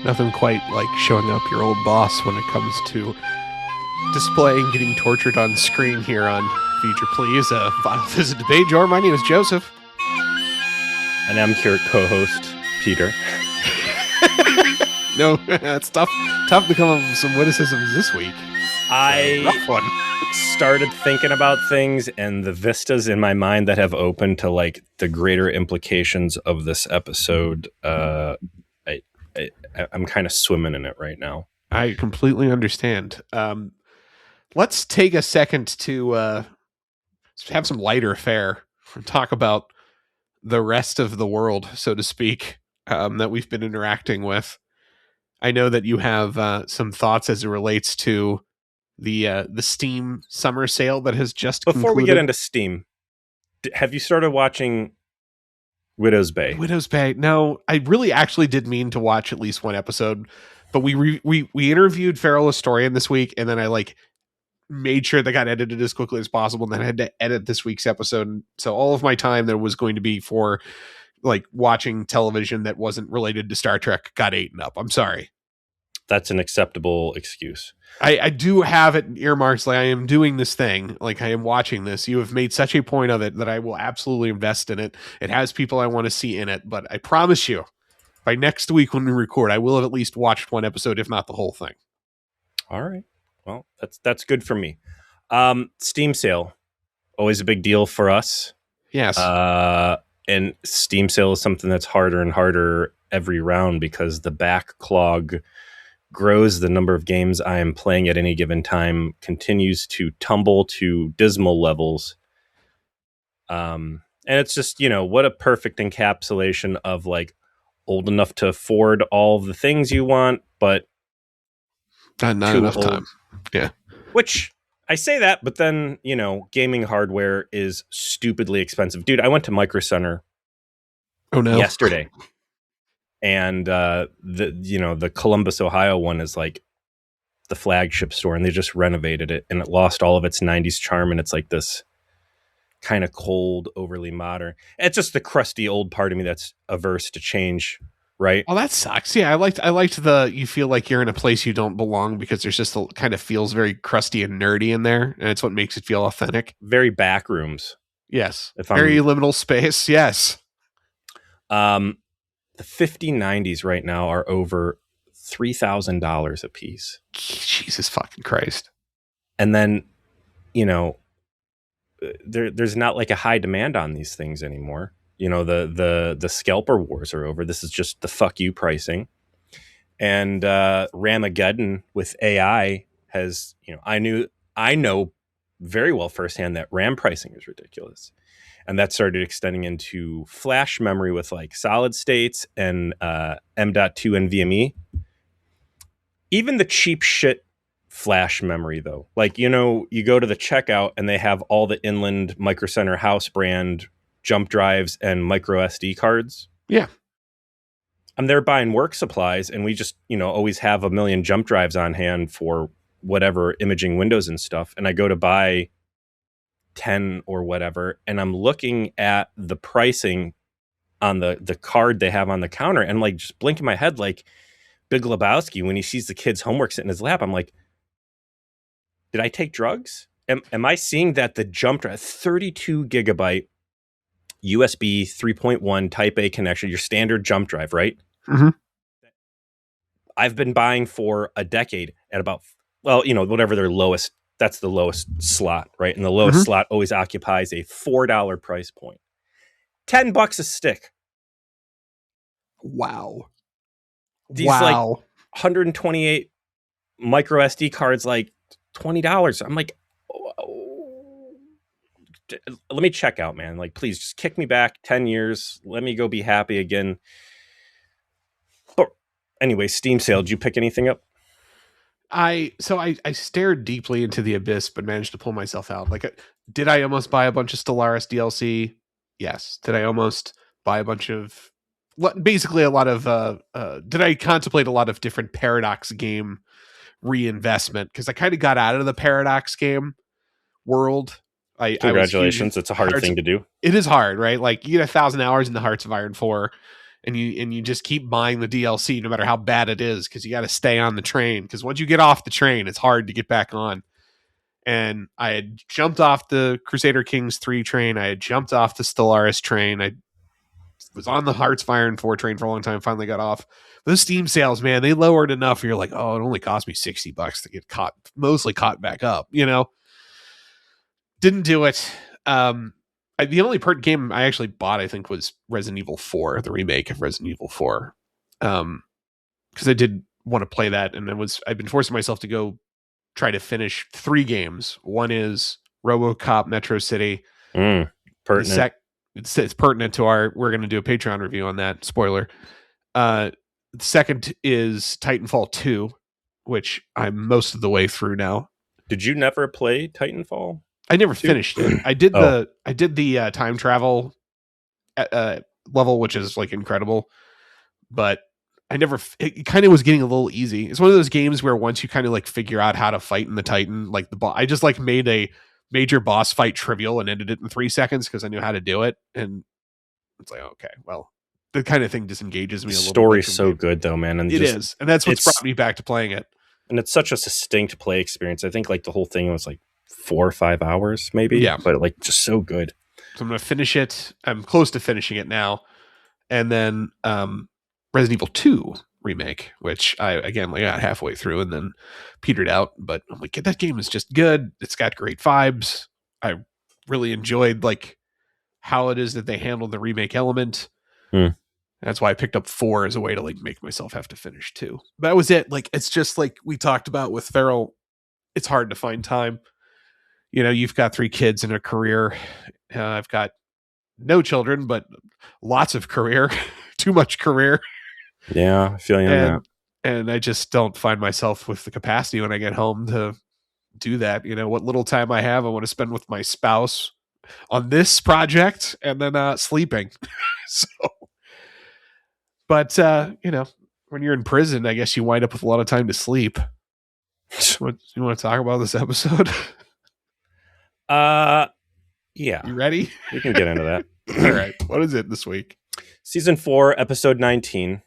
Nothing quite like showing up your old boss when it comes to displaying getting tortured on screen here on Future Please. Vile Visit Debate. Jar, my name is Joseph. And I'm your co-host, Peter. No, it's tough to come up with some witticisms this week. I rough one. started thinking about things and the vistas in my mind that have opened to like the greater implications of this episode. I'm kind of swimming in it right now. I completely understand. Let's take a second to have some lighter fare and talk about the rest of the world, so to speak, that we've been interacting with. I know that you have some thoughts as it relates to the Steam summer sale that has just Before concluded. we get into Steam, have you started watching Widow's Bay? Widow's Bay? No, I really actually did mean to watch at least one episode, but we interviewed Feral Historian this week, and then I made sure that got edited as quickly as possible, and then I had to edit this week's episode. And so all of my time there was going to be for watching television that wasn't related to Star Trek got eaten up. I'm sorry. That's an acceptable excuse. I do have it earmarked. I am doing this thing. I am watching this. You have made such a point of it that I will absolutely invest in it. It has people I want to see in it, but I promise you, by next week when we record, I will have at least watched one episode, if not the whole thing. All right. Well, that's good for me. Steam sale, always a big deal for us. Yes. And Steam sale is something that's harder and harder every round because the backlog grows. The number of games I am playing at any given time continues to tumble to dismal levels. And it's just, what a perfect encapsulation of old enough to afford all the things you want, but not enough time. Yeah. Which I say that, but then, gaming hardware is stupidly expensive. Dude, I went to Micro Center yesterday. And the Columbus, Ohio one is the flagship store, and they just renovated it, and it lost all of its 90s charm, and it's this kind of cold, overly modern. It's just the crusty old part of me that's averse to change, right? Oh, that sucks. Yeah, I liked you feel like you're in a place you don't belong because there's just kind of feels very crusty and nerdy in there, and it's what makes it feel authentic. Very back rooms. Yes. Very liminal space. Yes. The 5090s right now are over $3,000 a piece. Jesus fucking Christ. And then, there's not a high demand on these things anymore. The scalper wars are over. This is just the fuck you pricing. And Ramageddon with AI has, I know very well firsthand that RAM pricing is ridiculous. And that started extending into flash memory with solid states and M.2 NVMe. Even the cheap shit flash memory, though. You go to the checkout and they have all the Inland Micro Center house brand jump drives and micro SD cards. Yeah. I'm there buying work supplies, and we just, always have a million jump drives on hand for whatever imaging windows and stuff. And I go to buy 10 or whatever, and I'm looking at the pricing on the card they have on the counter, and just blinking my head like Big Lebowski when he sees the kid's homework sitting in his lap. I'm like, did I take drugs? Am I seeing that the jump drive, 32 gigabyte USB 3.1 Type A connection, your standard jump drive, right? Mm-hmm. I've been buying for a decade at about, whatever their lowest. That's the lowest slot, right? And the lowest slot always occupies a $4 price point. $10 a stick. Wow. These 128 micro SD cards, $20. I'm like, oh, let me check out, man. Please just kick me back 10 years. Let me go be happy again. But anyway, Steam sale. Did you pick anything up? I stared deeply into the abyss, but managed to pull myself out. Did I almost buy a bunch of Stellaris DLC? Yes. Did I almost buy a bunch of, basically a lot of, did I contemplate a lot of different Paradox game reinvestment? Because I kind of got out of the Paradox game world. Congratulations. It's a hard thing to do. It is hard, right? You get 1,000 hours in the Hearts of Iron 4, and you just keep buying the DLC no matter how bad it is, because you got to stay on the train, because once you get off the train, it's hard to get back on. And I had jumped off the Crusader Kings 3 train. I had jumped off the Stellaris train. I was on the Hearts Fire and 4 train for a long time, finally got off. Those Steam sales, man, they lowered enough where you're like, oh, it only cost me $60 to get mostly caught back up, Didn't do it. The only game I actually bought, I think, was Resident Evil 4, the remake of Resident Evil 4. Because I did want to play that, and I've been forcing myself to go try to finish 3 games. One is RoboCop Metro City. Pertinent. It's pertinent to we're going to do a Patreon review on that. Spoiler. The second is Titanfall 2, which I'm most of the way through now. Did you never play Titanfall? I never finished it. I did the time travel level, which is like incredible, but it kind of was getting a little easy. It's one of those games where once you kind of like figure out how to fight in the Titan, like I just like made a major boss fight trivial and ended it in 3 seconds because I knew how to do it. And it's like, okay, well, the kind of thing disengages me a little bit. The story's so good though, man. And it is. And that's what's brought me back to playing it. And it's such a succinct play experience. I think like the whole thing was like 4 or 5 hours maybe. Yeah. But like just so good. So I'm going to finish it. I'm close to finishing it now. And then Resident Evil 2 remake, which I got halfway through and then petered out. But I'm like, that game is just good. It's got great vibes. I really enjoyed like how it is that they handled the remake element. That's why I picked up 4 as a way to like make myself have to finish 2. But that was it. Like, it's just like we talked about with Feral. It's hard to find time. You've got 3 kids and a career. I've got no children, but lots of career, too much career. Yeah, I feel you on that. And I just don't find myself with the capacity when I get home to do that. What little time I have, I want to spend with my spouse on this project and then sleeping. So, but when you're in prison, I guess you wind up with a lot of time to sleep. What you want to talk about this episode? Yeah. You ready? We can get into that. All right. What is it this week? Season 4, episode 19,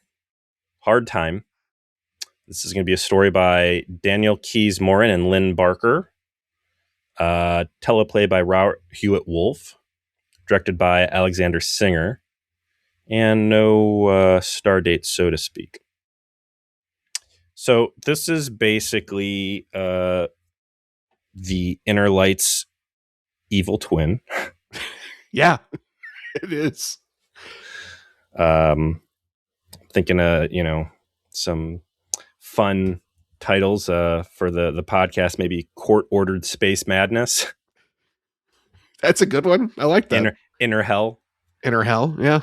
Hard Time. This is going to be a story by Daniel Keyes Morin and Lynn Barker. Teleplay by Robert Hewitt Wolf. Directed by Alexander Singer. And no star date, so to speak. So this is basically the Inner Lights evil twin. Yeah, it is. Thinking some fun titles for the podcast, maybe Court Ordered Space Madness. That's a good one. I like that. Inner Hell. Inner Hell, yeah.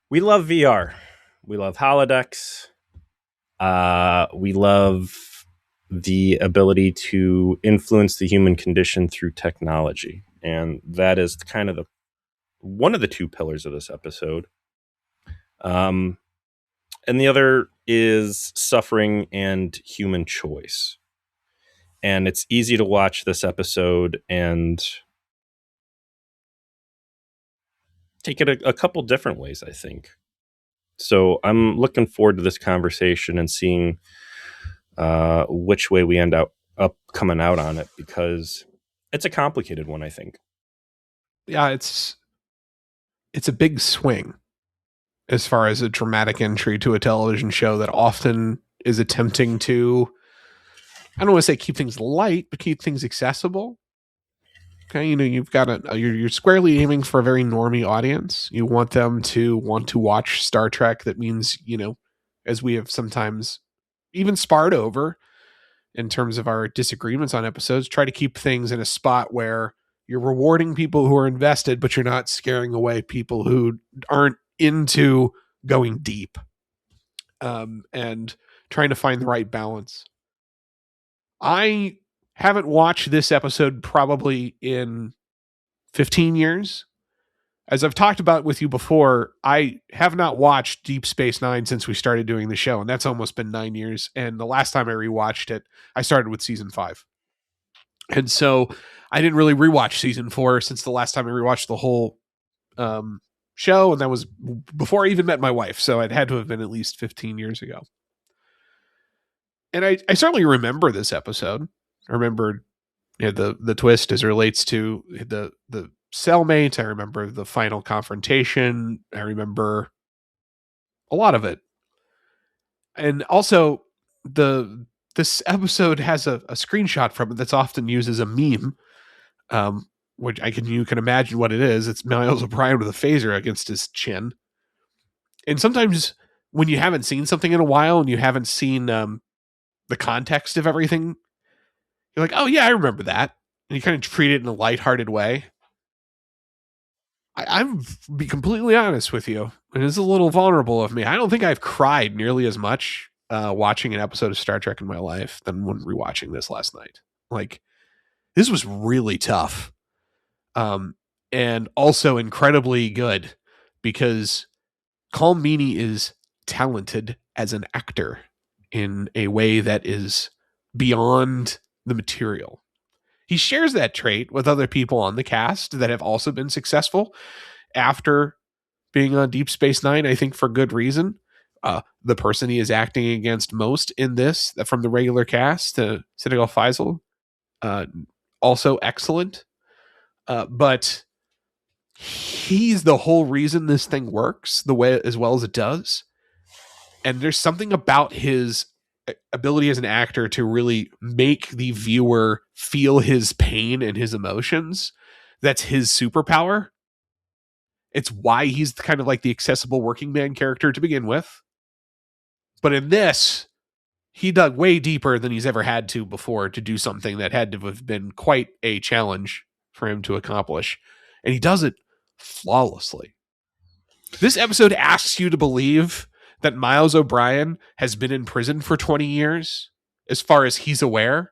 We love VR. We love holodecks. We love the ability to influence the human condition through technology. And that is kind of one of the 2 pillars of this episode. And the other is suffering and human choice. And it's easy to watch this episode and take it a couple different ways, I think. So I'm looking forward to this conversation and seeing which way we end up coming out on it, because it's a complicated one, I think. Yeah, it's a big swing as far as a dramatic entry to a television show that often is attempting to, I don't want to say keep things light, but keep things accessible. Okay, you've got you're squarely aiming for a very normie audience. You want them to want to watch Star Trek. That means, as we have sometimes even sparred over in terms of our disagreements on episodes, try to keep things in a spot where you're rewarding people who are invested, but you're not scaring away people who aren't into going deep, and trying to find the right balance. I haven't watched this episode probably in 15 years. As I've talked about with you before, I have not watched Deep Space Nine since we started doing the show, and that's almost been 9 years. And the last time I rewatched it, I started with season 5. And so I didn't really rewatch season 4 since the last time I rewatched the whole show, and that was before I even met my wife, so it had to have been at least 15 years ago. And I certainly remember this episode. I remember the twist as it relates to the cellmate. I remember the final confrontation. I remember a lot of it. And also this episode has a screenshot from it that's often used as a meme, which you can imagine what it is. It's Miles O'Brien with a phaser against his chin. And sometimes when you haven't seen something in a while and you haven't seen the context of everything, you're like, oh yeah, I remember that. And you kind of treat it in a lighthearted way. I'm be completely honest with you. It is a little vulnerable of me. I don't think I've cried nearly as much watching an episode of Star Trek in my life than when rewatching this last night. Like, this was really tough. And also incredibly good because Colm Meaney is talented as an actor in a way that is beyond the material. He shares that trait with other people on the cast that have also been successful after being on Deep Space Nine, I think for good reason. The person he is acting against most in this, from the regular cast, Sinegal Faisal, also excellent. But he's the whole reason this thing works the way as well as it does. And there's something about his ability as an actor to really make the viewer feel his pain and his emotions. That's his superpower. It's why he's kind of like the accessible working man character to begin with. But in this, he dug way deeper than he's ever had to before to do something that had to have been quite a challenge for him to accomplish. And he does it flawlessly. This episode asks you to believe that Miles O'Brien has been in prison for 20 years, as far as he's aware.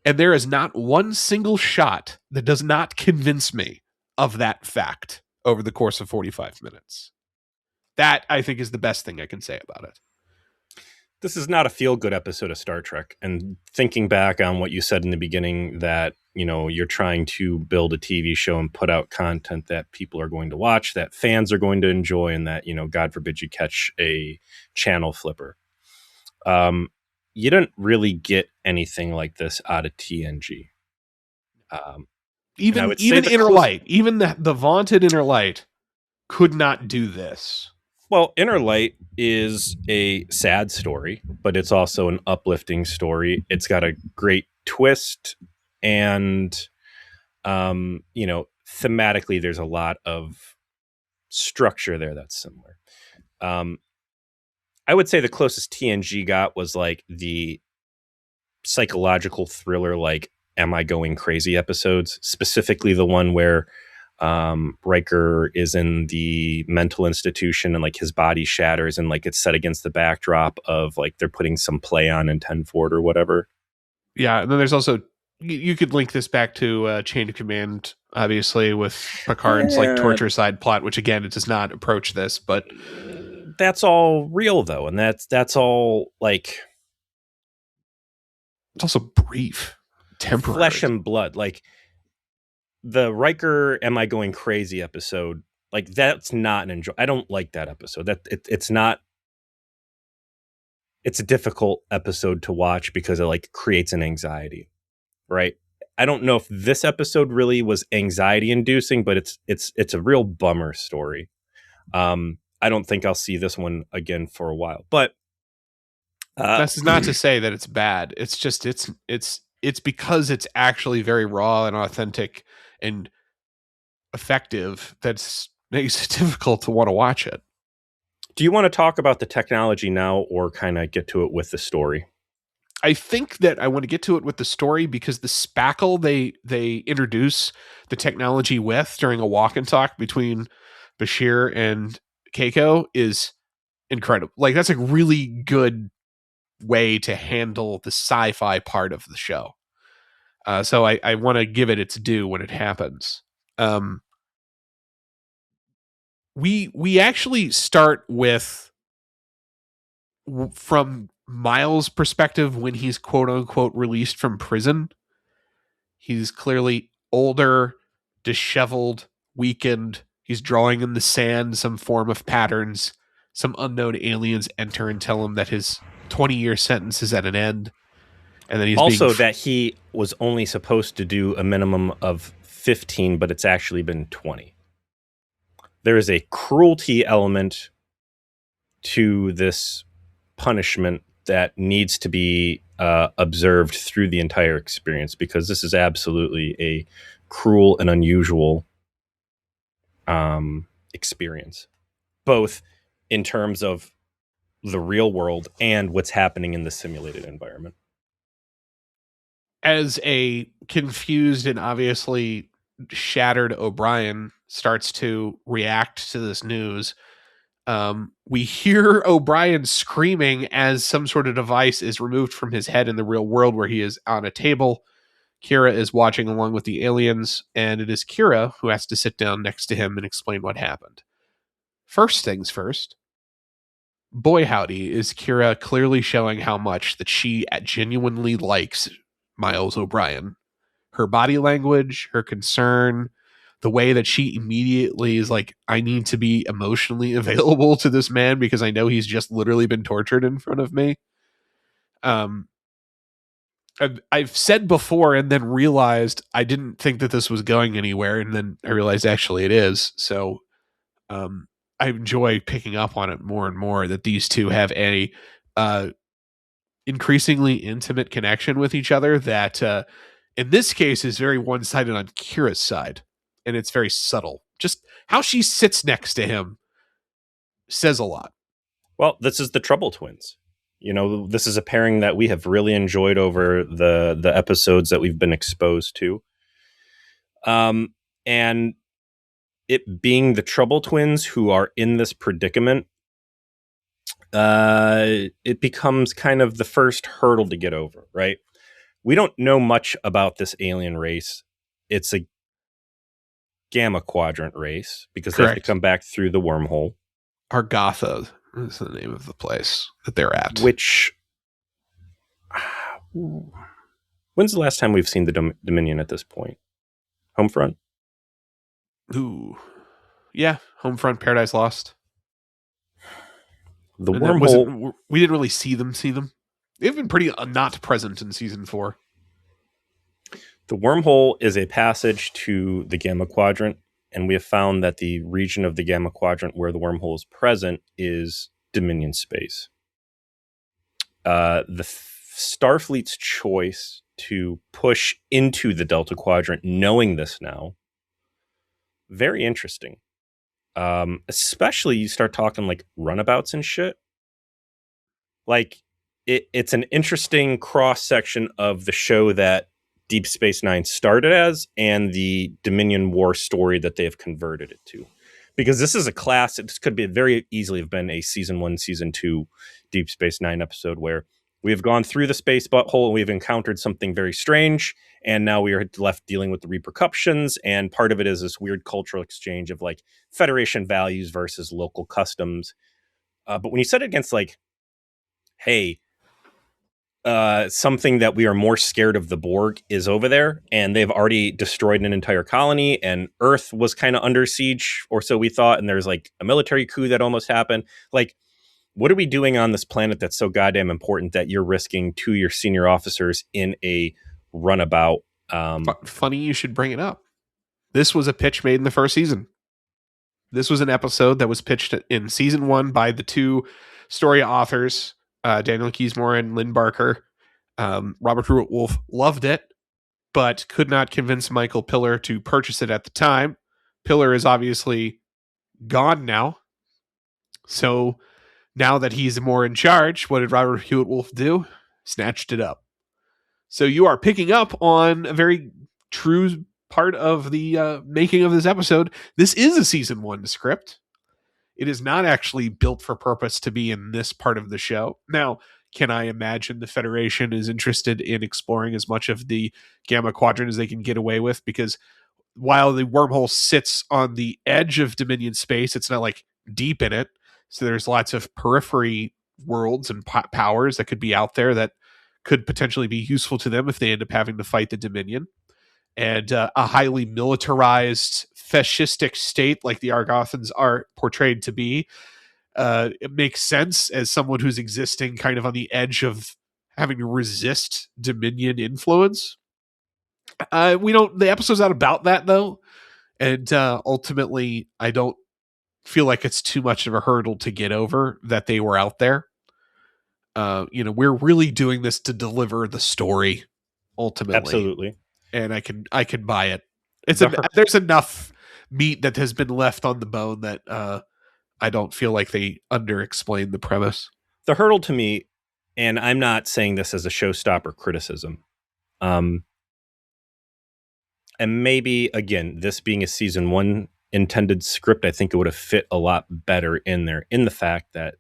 And there is not one single shot that does not convince me of that fact over the course of 45 minutes. That, I think, is the best thing I can say about it. This is not a feel-good episode of Star Trek. And thinking back on what you said in the beginning, that, you know, you're trying to build a TV show and put out content that people are going to watch, that fans are going to enjoy, and that, you know, God forbid you catch a channel flipper. You didn't really get anything like this out of TNG. Even Inner Light, even the vaunted Inner Light could not do this. Well, Inner Light is a sad story, but it's also an uplifting story. It's got a great twist, and you know, thematically, there's a lot of structure there that's similar. I would say the closest TNG got was like the psychological thriller, like "Am I Going Crazy" episodes, specifically the one where Riker is in the mental institution and like his body shatters and like it's set against the backdrop of like they're putting some play on in 10 Ford or whatever. Yeah, and then there's also, you could link this back to Chain of Command, obviously, with Picard's like torture side plot, which again, it does not approach this, but that's all real though, and that's all like, it's also brief, temporary, flesh and blood. Like the Riker "Am I Going Crazy" episode, like that's not an enjoy. I don't like that episode. That it's not. It's a difficult episode to watch because it like creates an anxiety, right? I don't know if this episode really was anxiety inducing, but it's a real bummer story. I don't think I'll see this one again for a while, but that's not to say that it's bad. It's just it's because it's actually very raw and authentic and effective that's makes it difficult to want to watch it. Do you want to talk about the technology now, or kind of get to it with the story? I think that I want to get to it with the story because the spackle they introduce the technology with during a walk and talk between Bashir and Keiko is incredible. Like, that's a really good way to handle the sci-fi part of the show. So I want to give it its due when it happens. We actually start with, from Miles' perspective, when he's quote unquote released from prison. He's clearly older, disheveled, weakened. He's drawing in the sand some form of patterns. Some unknown aliens enter and tell him that his 20-year sentence is at an end. And then he's also that he was only supposed to do a minimum of 15, but it's actually been 20. There is a cruelty element to this punishment that needs to be observed through the entire experience, because this is absolutely a cruel and unusual experience, both in terms of the real world and what's happening in the simulated environment. As a confused and obviously shattered O'Brien starts to react to this news, we hear O'Brien screaming as some sort of device is removed from his head in the real world, where he is on a table. Kira is watching along with the aliens, and it is Kira who has to sit down next to him and explain what happened. First things first, boy howdy, is Kira clearly showing how much that she genuinely likes Miles O'Brien. Her body language, her concern, the way that she immediately is like, I need to be emotionally available to this man because I know he's just literally been tortured in front of me. I've said before and then realized I didn't think that this was going anywhere, and then I realized actually it is. So I enjoy picking up on it more and more, that these two have a increasingly intimate connection with each other that in this case is very one-sided on Kira's side, and it's very subtle. Just how she sits next to him says a lot. Well, this is the Trouble Twins. You know, this is a pairing that we have really enjoyed over the episodes that we've been exposed to. And it being the Trouble Twins who are in this predicament, it becomes kind of the first hurdle to get over, right? We don't know much about this alien race. It's a Gamma Quadrant race because they have to come back through the wormhole. Argatha is the name of the place that they're at. Which, when's the last time we've seen the Dominion at this point? Homefront? Ooh. Yeah, Homefront, Paradise Lost. The wormhole. We didn't really see them. They've been pretty not present in season 4. The wormhole is a passage to the Gamma Quadrant, and we have found that the region of the Gamma Quadrant where the wormhole is present is Dominion space. The Starfleet's choice to push into the Delta Quadrant, knowing this now, very interesting. Especially you start talking like runabouts and shit. Like it's an interesting cross section of the show that Deep Space Nine started as and the Dominion War story that they have converted it to. Because this is a class, this could be very easily have been a season 1, season 2 Deep Space Nine episode where we have gone through the space butthole and we've encountered something very strange, and now we are left dealing with the repercussions, and part of it is this weird cultural exchange of like Federation values versus local customs. But when you set it against like, hey, something that we are more scared of, the Borg is over there, and they've already destroyed an entire colony, and Earth was kind of under siege, or so we thought, and there's like a military coup that almost happened. Like, what are we doing on this planet that's so goddamn important that you're risking 2 your senior officers in a runabout? Funny you should bring it up. This was a pitch made in the first season. This was an episode that was pitched in season 1 by the 2 story authors, Daniel Keysmore and Lynn Barker. Robert Wolf loved it, but could not convince Michael Piller to purchase it at the time. Piller is obviously gone now. So now that he's more in charge, what did Robert Hewitt Wolf do? Snatched it up. So you are picking up on a very true part of the making of this episode. This is a season 1 script. It is not actually built for purpose to be in this part of the show. Now, can I imagine the Federation is interested in exploring as much of the Gamma Quadrant as they can get away with? Because while the wormhole sits on the edge of Dominion space, it's not like deep in it. So there's lots of periphery worlds and powers that could be out there that could potentially be useful to them if they end up having to fight the Dominion. And a highly militarized fascistic state like the Argothans are portrayed to be, it makes sense as someone who's existing kind of on the edge of having to resist Dominion influence. We don't. The episode's not about that though, and ultimately, I don't feel like it's too much of a hurdle to get over that they were out there. We're really doing this to deliver the story ultimately, Absolutely. and I can buy it. The There's enough meat that has been left on the bone that I don't feel like they underexplained the premise. the hurdle to me, and I'm not saying this as a showstopper criticism, um, and maybe again, this being a season one intended script, I think it would have fit a lot better in there, in the fact that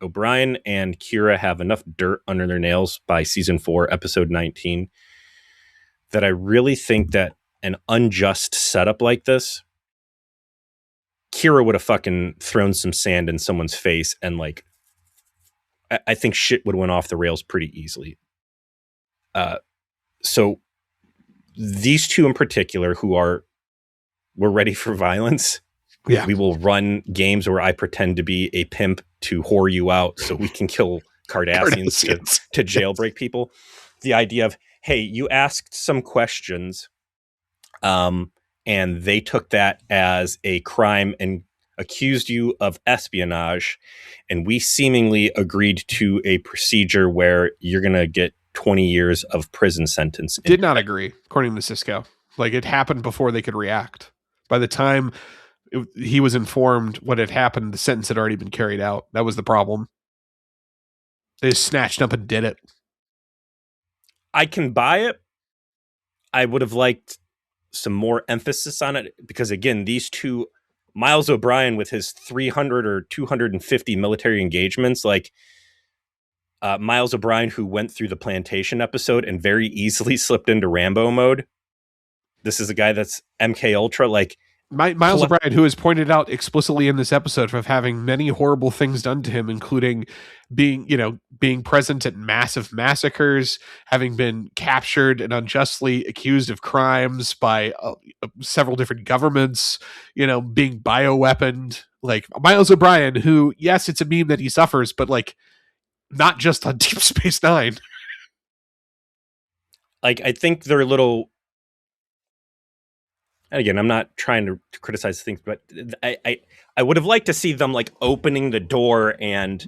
O'Brien and Kira have enough dirt under their nails by season 4, episode 19, that I really think that an unjust setup like this, Kira would have fucking thrown some sand in someone's face, and like, I think shit would have went off the rails pretty easily. So these two in particular, we're ready for violence. Yeah, We will run games where I pretend to be a pimp to whore you out so we can kill Cardassians to jailbreak people. The idea of, hey, you asked some questions, and they took that as a crime and accused you of espionage, and we seemingly agreed to a procedure where you're going to get 20 years of prison sentence. did not agree, according to Cisco. Like, it happened before they could react. By the time he was informed what had happened, the sentence had already been carried out. That was the problem. They just snatched up and did it. I can buy it. I would have liked some more emphasis on it because, again, these two, Miles O'Brien with his 300 or 250 military engagements, like Miles O'Brien, who went through the plantation episode and very easily slipped into Rambo mode. This is a guy that's MK Ultra, like Miles O'Brien, who is pointed out explicitly in this episode of having many horrible things done to him, including being present at massive massacres, having been captured and unjustly accused of crimes by several different governments, being bioweaponed. Like Miles O'Brien, who, yes, it's a meme that he suffers, but like not just on Deep Space Nine. Like, I think they're a little. And again, I'm not trying to criticize things, but I would have liked to see them like opening the door and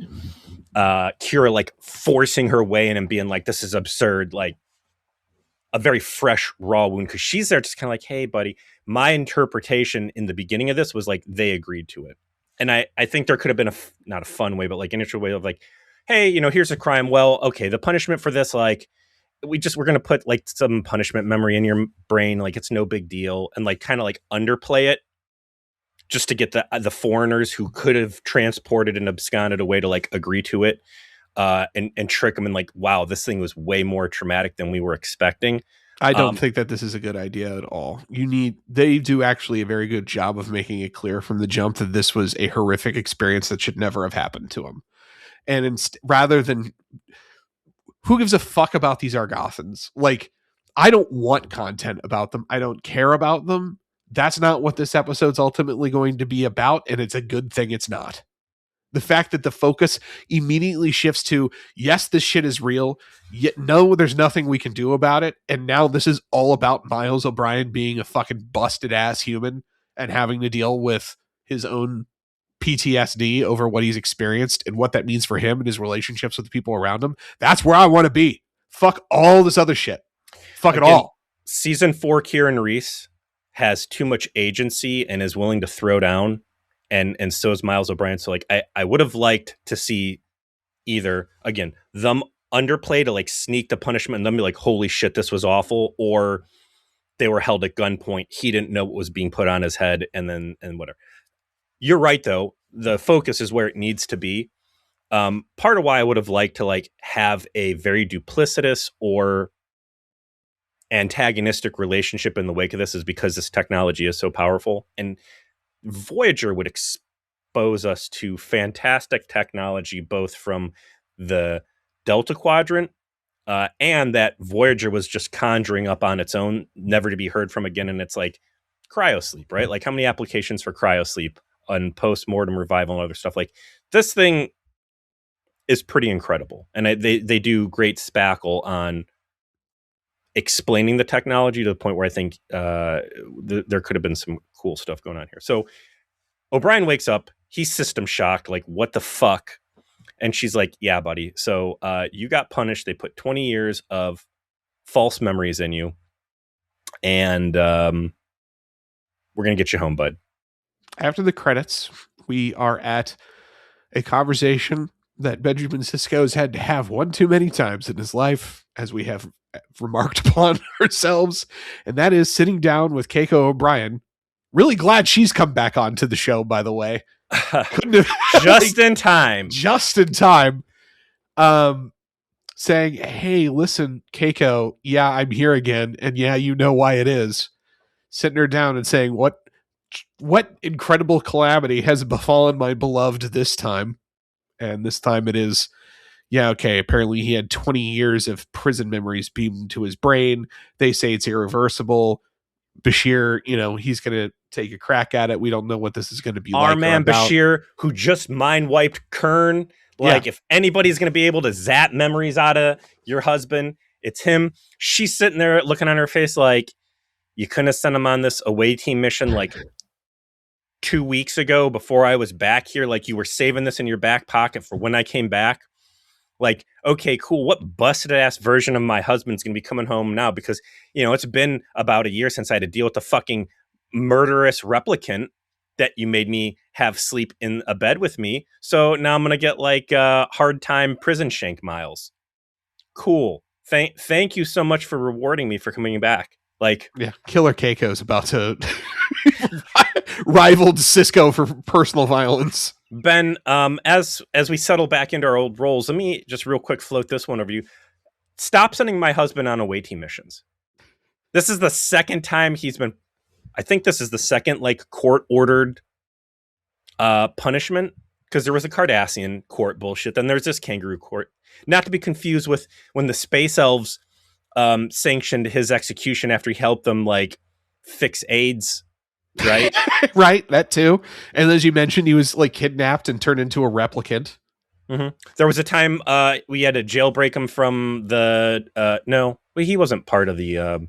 Kira like forcing her way in and being like, "This is absurd," like a very fresh, raw wound, because she's there just kind of like, "Hey, buddy." My interpretation in the beginning of this was like they agreed to it, and I think there could have been not a fun way, but like an initial way of like, "Hey, here's a crime. Well, okay, the punishment for this, like." We're going to put like some punishment memory in your brain, like it's no big deal, and like kind of like underplay it just to get the foreigners who could have transported and absconded away to like agree to it, and trick them and like, wow, this thing was way more traumatic than we were expecting. I don't think that this is a good idea at all. They do actually a very good job of making it clear from the jump that this was a horrific experience that should never have happened to him. And rather than, who gives a fuck about these Argothans? Like, I don't want content about them. I don't care about them. That's not what this episode's ultimately going to be about, and it's a good thing it's not. The fact that the focus immediately shifts to, yes, this shit is real, yet no, there's nothing we can do about it, and now this is all about Miles O'Brien being a fucking busted ass human and having to deal with his own PTSD over what he's experienced and what that means for him and his relationships with the people around him. That's where I want to be. Fuck all this other shit. Fuck it all. Season 4, Kieran Reese has too much agency and is willing to throw down, and so is Miles O'Brien. So like I would have liked to see either, again, them underplay to like sneak the punishment and then be like, holy shit, this was awful, or they were held at gunpoint. He didn't know what was being put on his head, and whatever. You're right, though. The focus is where it needs to be. Part of why I would have liked to like have a very duplicitous or antagonistic relationship in the wake of this is because this technology is so powerful, and Voyager would expose us to fantastic technology, both from the Delta Quadrant and that Voyager was just conjuring up on its own, never to be heard from again. And it's like, cryosleep, right? Like how many applications for cryosleep on post-mortem revival and other stuff. Like this thing is pretty incredible. And they do great spackle on explaining the technology to the point where I think there could have been some cool stuff going on here. So O'Brien wakes up, he's system shocked, like, what the fuck? And she's like, yeah, buddy. So you got punished. They put 20 years of false memories in you. And we're going to get you home, bud. After the credits, we are at a conversation that Benjamin Sisko's had to have one too many times in his life, as we have remarked upon ourselves. And that is sitting down with Keiko O'Brien. Really glad she's come back onto the show, by the way. Couldn't have just in time. Just in time. Saying, hey, listen, Keiko, yeah, I'm here again. And yeah, you know why it is. Sitting her down and saying, what incredible calamity has befallen my beloved this time? And this time it is, yeah, okay, apparently he had 20 years of prison memories beamed into his brain. They say it's irreversible. Bashir, he's going to take a crack at it. We don't know what this is going to be like. Our man Bashir, who just mind wiped Kern. Like, if anybody's going to be able to zap memories out of your husband, it's him. She's sitting there looking on her face like, you couldn't have sent him on this away team mission like 2 weeks ago before I was back here. Like, you were saving this in your back pocket for when I came back. Like, okay, cool. What busted ass version of my husband's going to be coming home now? Because, it's been about a year since I had to deal with the fucking murderous replicant that you made me have sleep in a bed with me. So now I'm going to get like hard time prison shank miles. Cool. Thank you so much for rewarding me for coming back. Like, yeah, Killer Keiko's about to rival Sisko for personal violence. Ben, as we settle back into our old roles, let me just real quick float this one over you. Stop sending my husband on away team missions. This is the second time I think this is the second like court ordered punishment, because there was a Cardassian court bullshit. Then there's this kangaroo court, not to be confused with when the space elves sanctioned his execution after he helped them like fix AIDS. Right. Right. That too. And as you mentioned, he was like kidnapped and turned into a replicant. Mm-hmm. There was a time we had to jailbreak him from the no, he wasn't part of the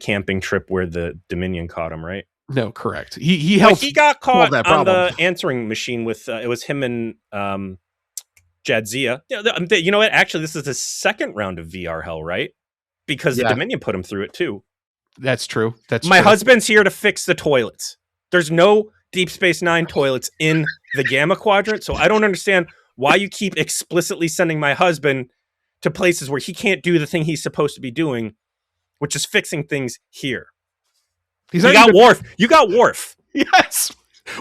camping trip where the Dominion caught him, right? No, correct. He helped. He got caught on the answering machine with it was him and Jadzia. You know what? Actually, this is the second round of VR hell, right? Because the Dominion put him through it too. That's true. My husband's here to fix the toilets. There's no Deep Space Nine toilets in the Gamma Quadrant, so I don't understand why you keep explicitly sending my husband to places where he can't do the thing he's supposed to be doing, which is fixing things here. You got Worf. Yes.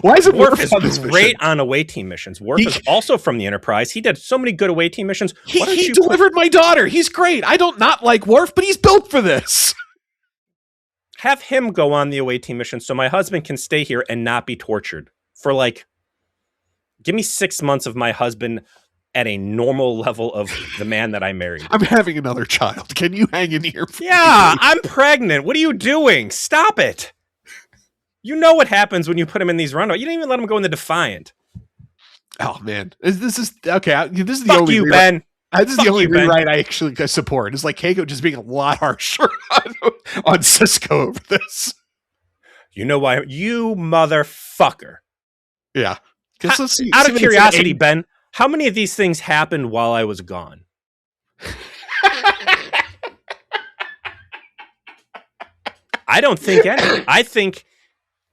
Why is it Worf is great on away team missions? Worf is also from the Enterprise. He did so many good away team missions. He delivered my daughter. He's great. I don't not like Worf, but he's built for this. Have him go on the away team mission so my husband can stay here and not be tortured for like, give me 6 months of my husband at a normal level of the man that I married. I'm having another child. Can you hang in here? Yeah, I'm pregnant. What are you doing? Stop it. You know what happens when you put him in these rundowns. You didn't even let him go in the Defiant. Oh, man. This is okay. This is the Fuck only you, Ben. This is the only rewrite I actually support. It's like Keiko just being a lot harsher on Sisko over this. You know why? You motherfucker. Yeah. Out of curiosity, Ben, how many of these things happened while I was gone? I don't think any. I think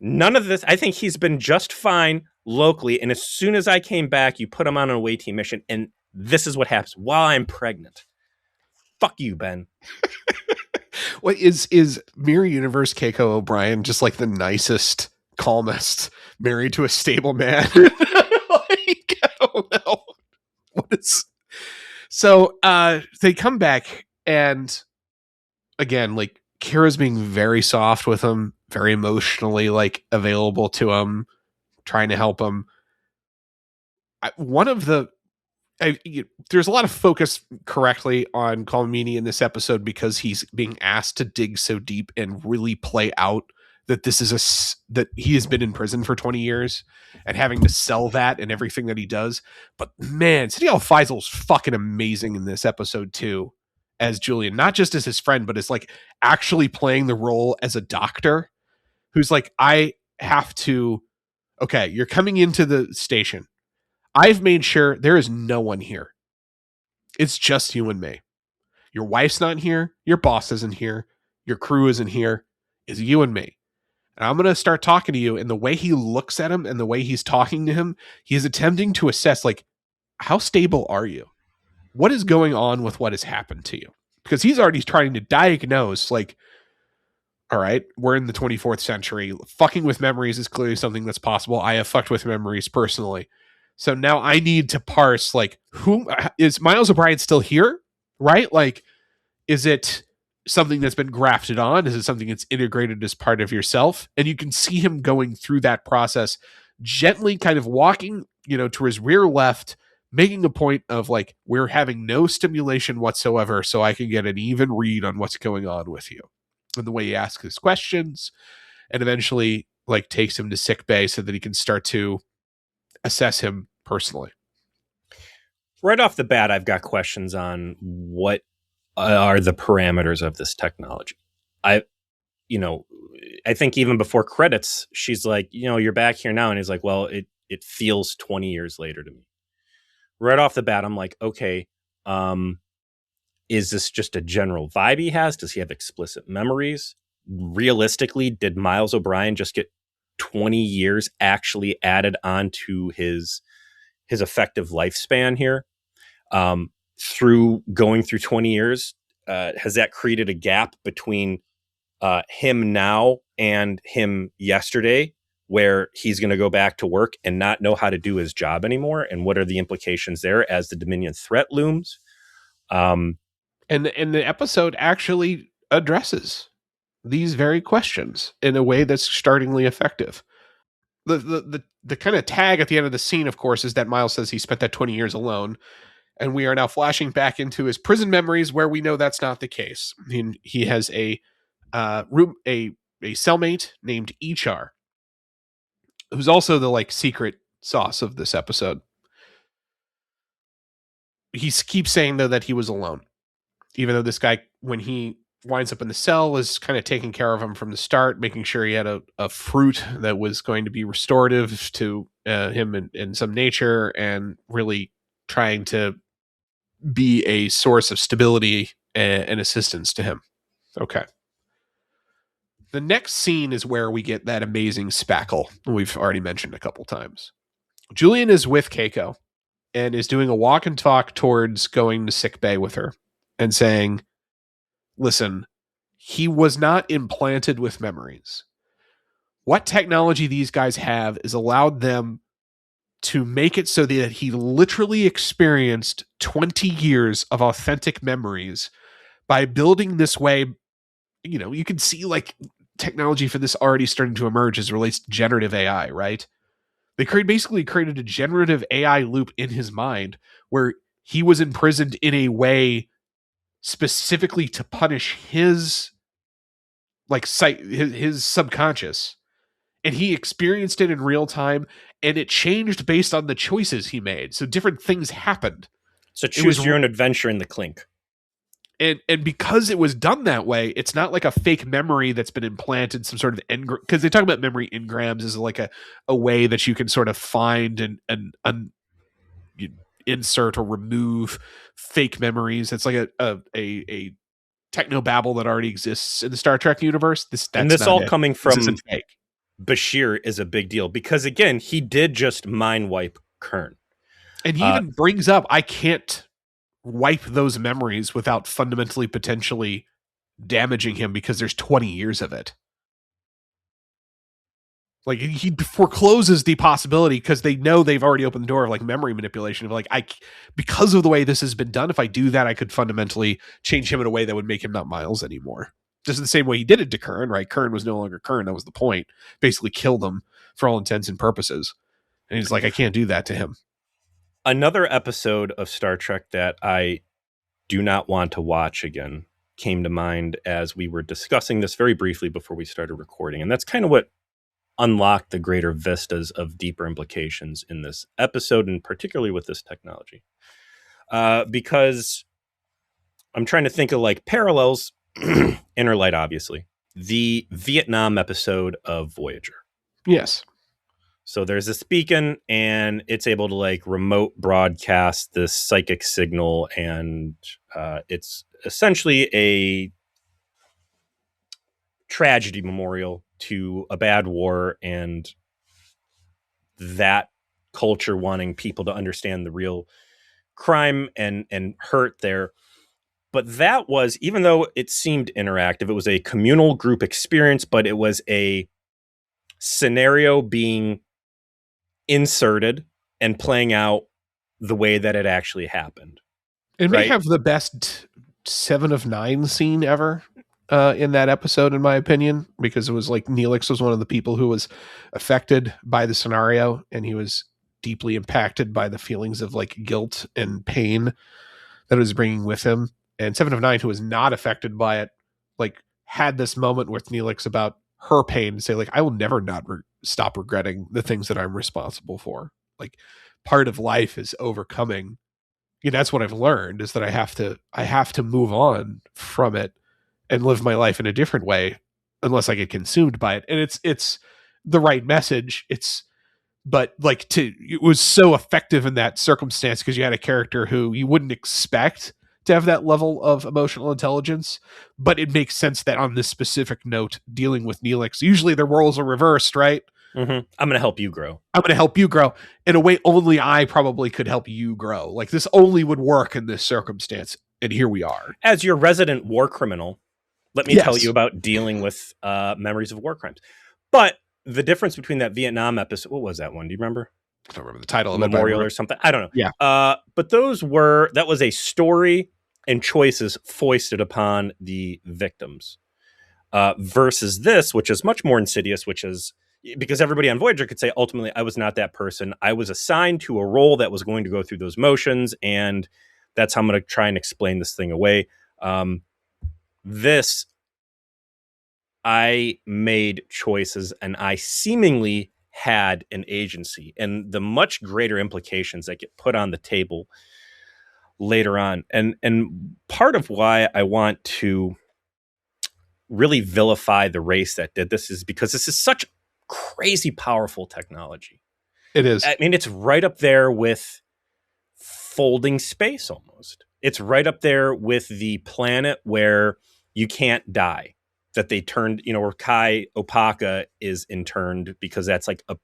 none of this. I think he's been just fine locally. And as soon as I came back, you put him on an away team mission, and this is what happens while I'm pregnant. Fuck you, Ben. What is Mirror Universe Keiko O'Brien just like the nicest, calmest, married to a stable man? Like, I don't know. What is so they come back, and again, like Kira's being very soft with him, very emotionally like available to him, trying to help him. There's a lot of focus correctly on Colmini in this episode because he's being asked to dig so deep and really play out that that he has been in prison for 20 years and having to sell that and everything that he does. But man, City Faisal's fucking amazing in this episode too, as Julian, not just as his friend, but as like actually playing the role as a doctor who's like, I have to, okay, you're coming into the station. I've made sure there is no one here. It's just you and me. Your wife's not here. Your boss isn't here. Your crew isn't here. It's you and me. And I'm going to start talking to you. And the way he looks at him and the way he's talking to him, he's attempting to assess, like, how stable are you? What is going on with what has happened to you? Because he's already trying to diagnose, like, all right, we're in the 24th century. Fucking with memories is clearly something that's possible. I have fucked with memories personally. So now I need to parse, like, who is Miles O'Brien still here? Right? Like, is it something that's been grafted on? Is it something that's integrated as part of yourself? And you can see him going through that process, gently kind of walking, to his rear left, making a point of like, we're having no stimulation whatsoever, so I can get an even read on what's going on with you. And the way he asks his questions, and eventually like takes him to sick bay so that he can start to assess him personally. Right off the bat, I've got questions on what are the parameters of this technology. I think even before credits, she's like, you're back here now. And he's like, well, it feels 20 years later to me. Right off the bat, I'm like, okay, is this just a general vibe he has? Does he have explicit memories? Realistically, did Miles O'Brien just get 20 years actually added onto his effective lifespan here? Through going through 20 years, has that created a gap between him now and him yesterday, where he's going to go back to work and not know how to do his job anymore? And what are the implications there as the Dominion threat looms? And the episode actually addresses these very questions in a way that's startlingly effective. The kind of tag at the end of the scene, of course, is that Miles says he spent that 20 years alone. And we are now flashing back into his prison memories where we know that's not the case. He has a cellmate named Ichar, who's also the like secret sauce of this episode. He keeps saying though that he was alone, even though this guy, when he winds up in the cell, is kind of taking care of him from the start, making sure he had a fruit that was going to be restorative to him in some nature, and really trying to be a source of stability and assistance to him. Okay. The next scene is where we get that amazing spackle we've already mentioned a couple times. Julian is with Keiko and is doing a walk and talk towards going to sick bay with her and saying, listen, he was not implanted with memories. What technology these guys have is allowed them to make it so that he literally experienced 20 years of authentic memories by building this way. You can see like technology for this already starting to emerge as it relates to generative AI, right? They basically created a generative AI loop in his mind where he was imprisoned in a way specifically to punish his his subconscious, and he experienced it in real time, and it changed based on the choices he made. So different things happened. So choose your own adventure in the clink. And because it was done that way, it's not like a fake memory that's been implanted, some sort of because they talk about memory engrams as like a way that you can sort of find and insert or remove fake memories. It's like a technobabble that already exists in the Star Trek universe. And this all coming from Bashir is a big deal because, again, he did just mind wipe Kern. And he even brings up, I can't wipe those memories without fundamentally potentially damaging him because there's 20 years of it. Like, he forecloses the possibility because they know they've already opened the door of like memory manipulation of like, because of the way this has been done, if I do that, I could fundamentally change him in a way that would make him not Miles anymore. Just the same way he did it to Kern, right? Kern was no longer Kern. That was the point. Basically killed him for all intents and purposes. And he's like, I can't do that to him. Another episode of Star Trek that I do not want to watch again, came to mind as we were discussing this very briefly before we started recording. And that's kind of what unlocked the greater vistas of deeper implications in this episode, and particularly with this technology. Because I'm trying to think of like parallels, interlight, obviously. The Vietnam episode of Voyager. Yes. So there's this beacon, and it's able to like remote broadcast this psychic signal, and it's essentially a tragedy memorial to a bad war and that culture wanting people to understand the real crime and hurt there. But that was, even though it seemed interactive, it was a communal group experience, but it was a scenario being inserted and playing out the way that it actually happened. It may Right? have the best 7 of 9 scene ever in that episode, in my opinion, because it was like Neelix was one of the people who was affected by the scenario, and he was deeply impacted by the feelings of like guilt and pain that it was bringing with him. And 7 of 9, who was not affected by it, like had this moment with Neelix about her pain and say like, I will never not stop regretting the things that I'm responsible for. Like part of life is overcoming. That's what I've learned, is that I have to move on from it and live my life in a different way unless I get consumed by it. And it's the right message. But like it was so effective in that circumstance because you had a character who you wouldn't expect to have that level of emotional intelligence, but it makes sense that on this specific note, dealing with Neelix, usually their roles are reversed, right? Mm-hmm. I'm going to help you grow. I'm going to help you grow in a way only I probably could help you grow. Like this only would work in this circumstance. And here we are. As your resident war criminal, let me tell you about dealing with memories of war crimes. But the difference between that Vietnam episode, what was that one? Do you remember? I don't remember the title of Memorial or something. I don't know. Yeah. But that was a story and choices foisted upon the victims versus this, which is much more insidious, which is because everybody on Voyager could say, ultimately, I was not that person. I was assigned to a role that was going to go through those motions. And that's how I'm going to try and explain this thing away. This, I made choices and I seemingly had an agency, and the much greater implications that get put on the table later on. And part of why I want to really vilify the race that did this is because this is such crazy powerful technology. It is. I mean, it's right up there with folding space almost. It's right up there with the planet where you can't die. That they turned, where Kai Opaka is interned because that's like a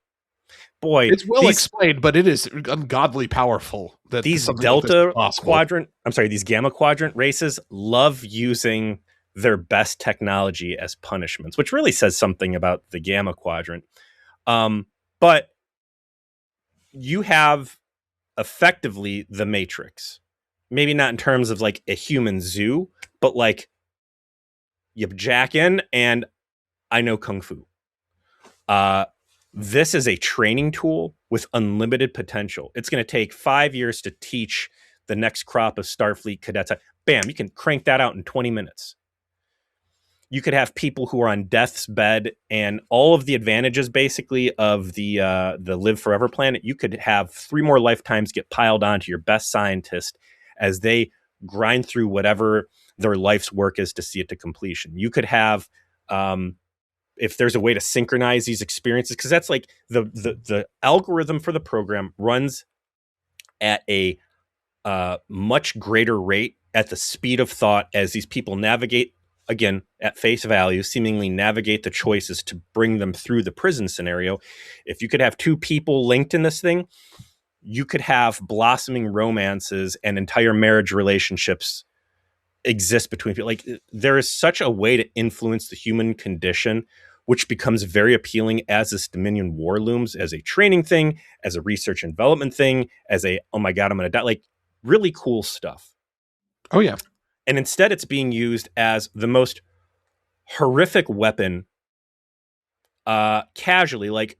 boy. It's well explained, but it is ungodly powerful. That these Delta Quadrant, these Gamma Quadrant races love using their best technology as punishments, which really says something about the Gamma Quadrant. But you have effectively the Matrix, maybe not in terms of like a human zoo, but like you jack in and I know Kung Fu. This is a training tool with unlimited potential. It's going to take 5 years to teach the next crop of Starfleet cadets. Bam, you can crank that out in 20 minutes. You could have people who are on death's bed and all of the advantages basically of the Live Forever planet. You could have 3 more lifetimes get piled onto your best scientist as they grind through whatever their life's work is to see it to completion. You could have, if there's a way to synchronize these experiences, because that's like the algorithm for the program runs at a much greater rate at the speed of thought as these people navigate, again, at face value, seemingly navigate the choices to bring them through the prison scenario. If you could have 2 people linked in this thing, you could have blossoming romances and entire marriage relationships exist between people. Like there is such a way to influence the human condition, which becomes very appealing as this Dominion war looms, as a training thing, as a research and development thing, as a, oh my God, I'm going to die. Like really cool stuff. Oh yeah. And instead it's being used as the most horrific weapon casually. Like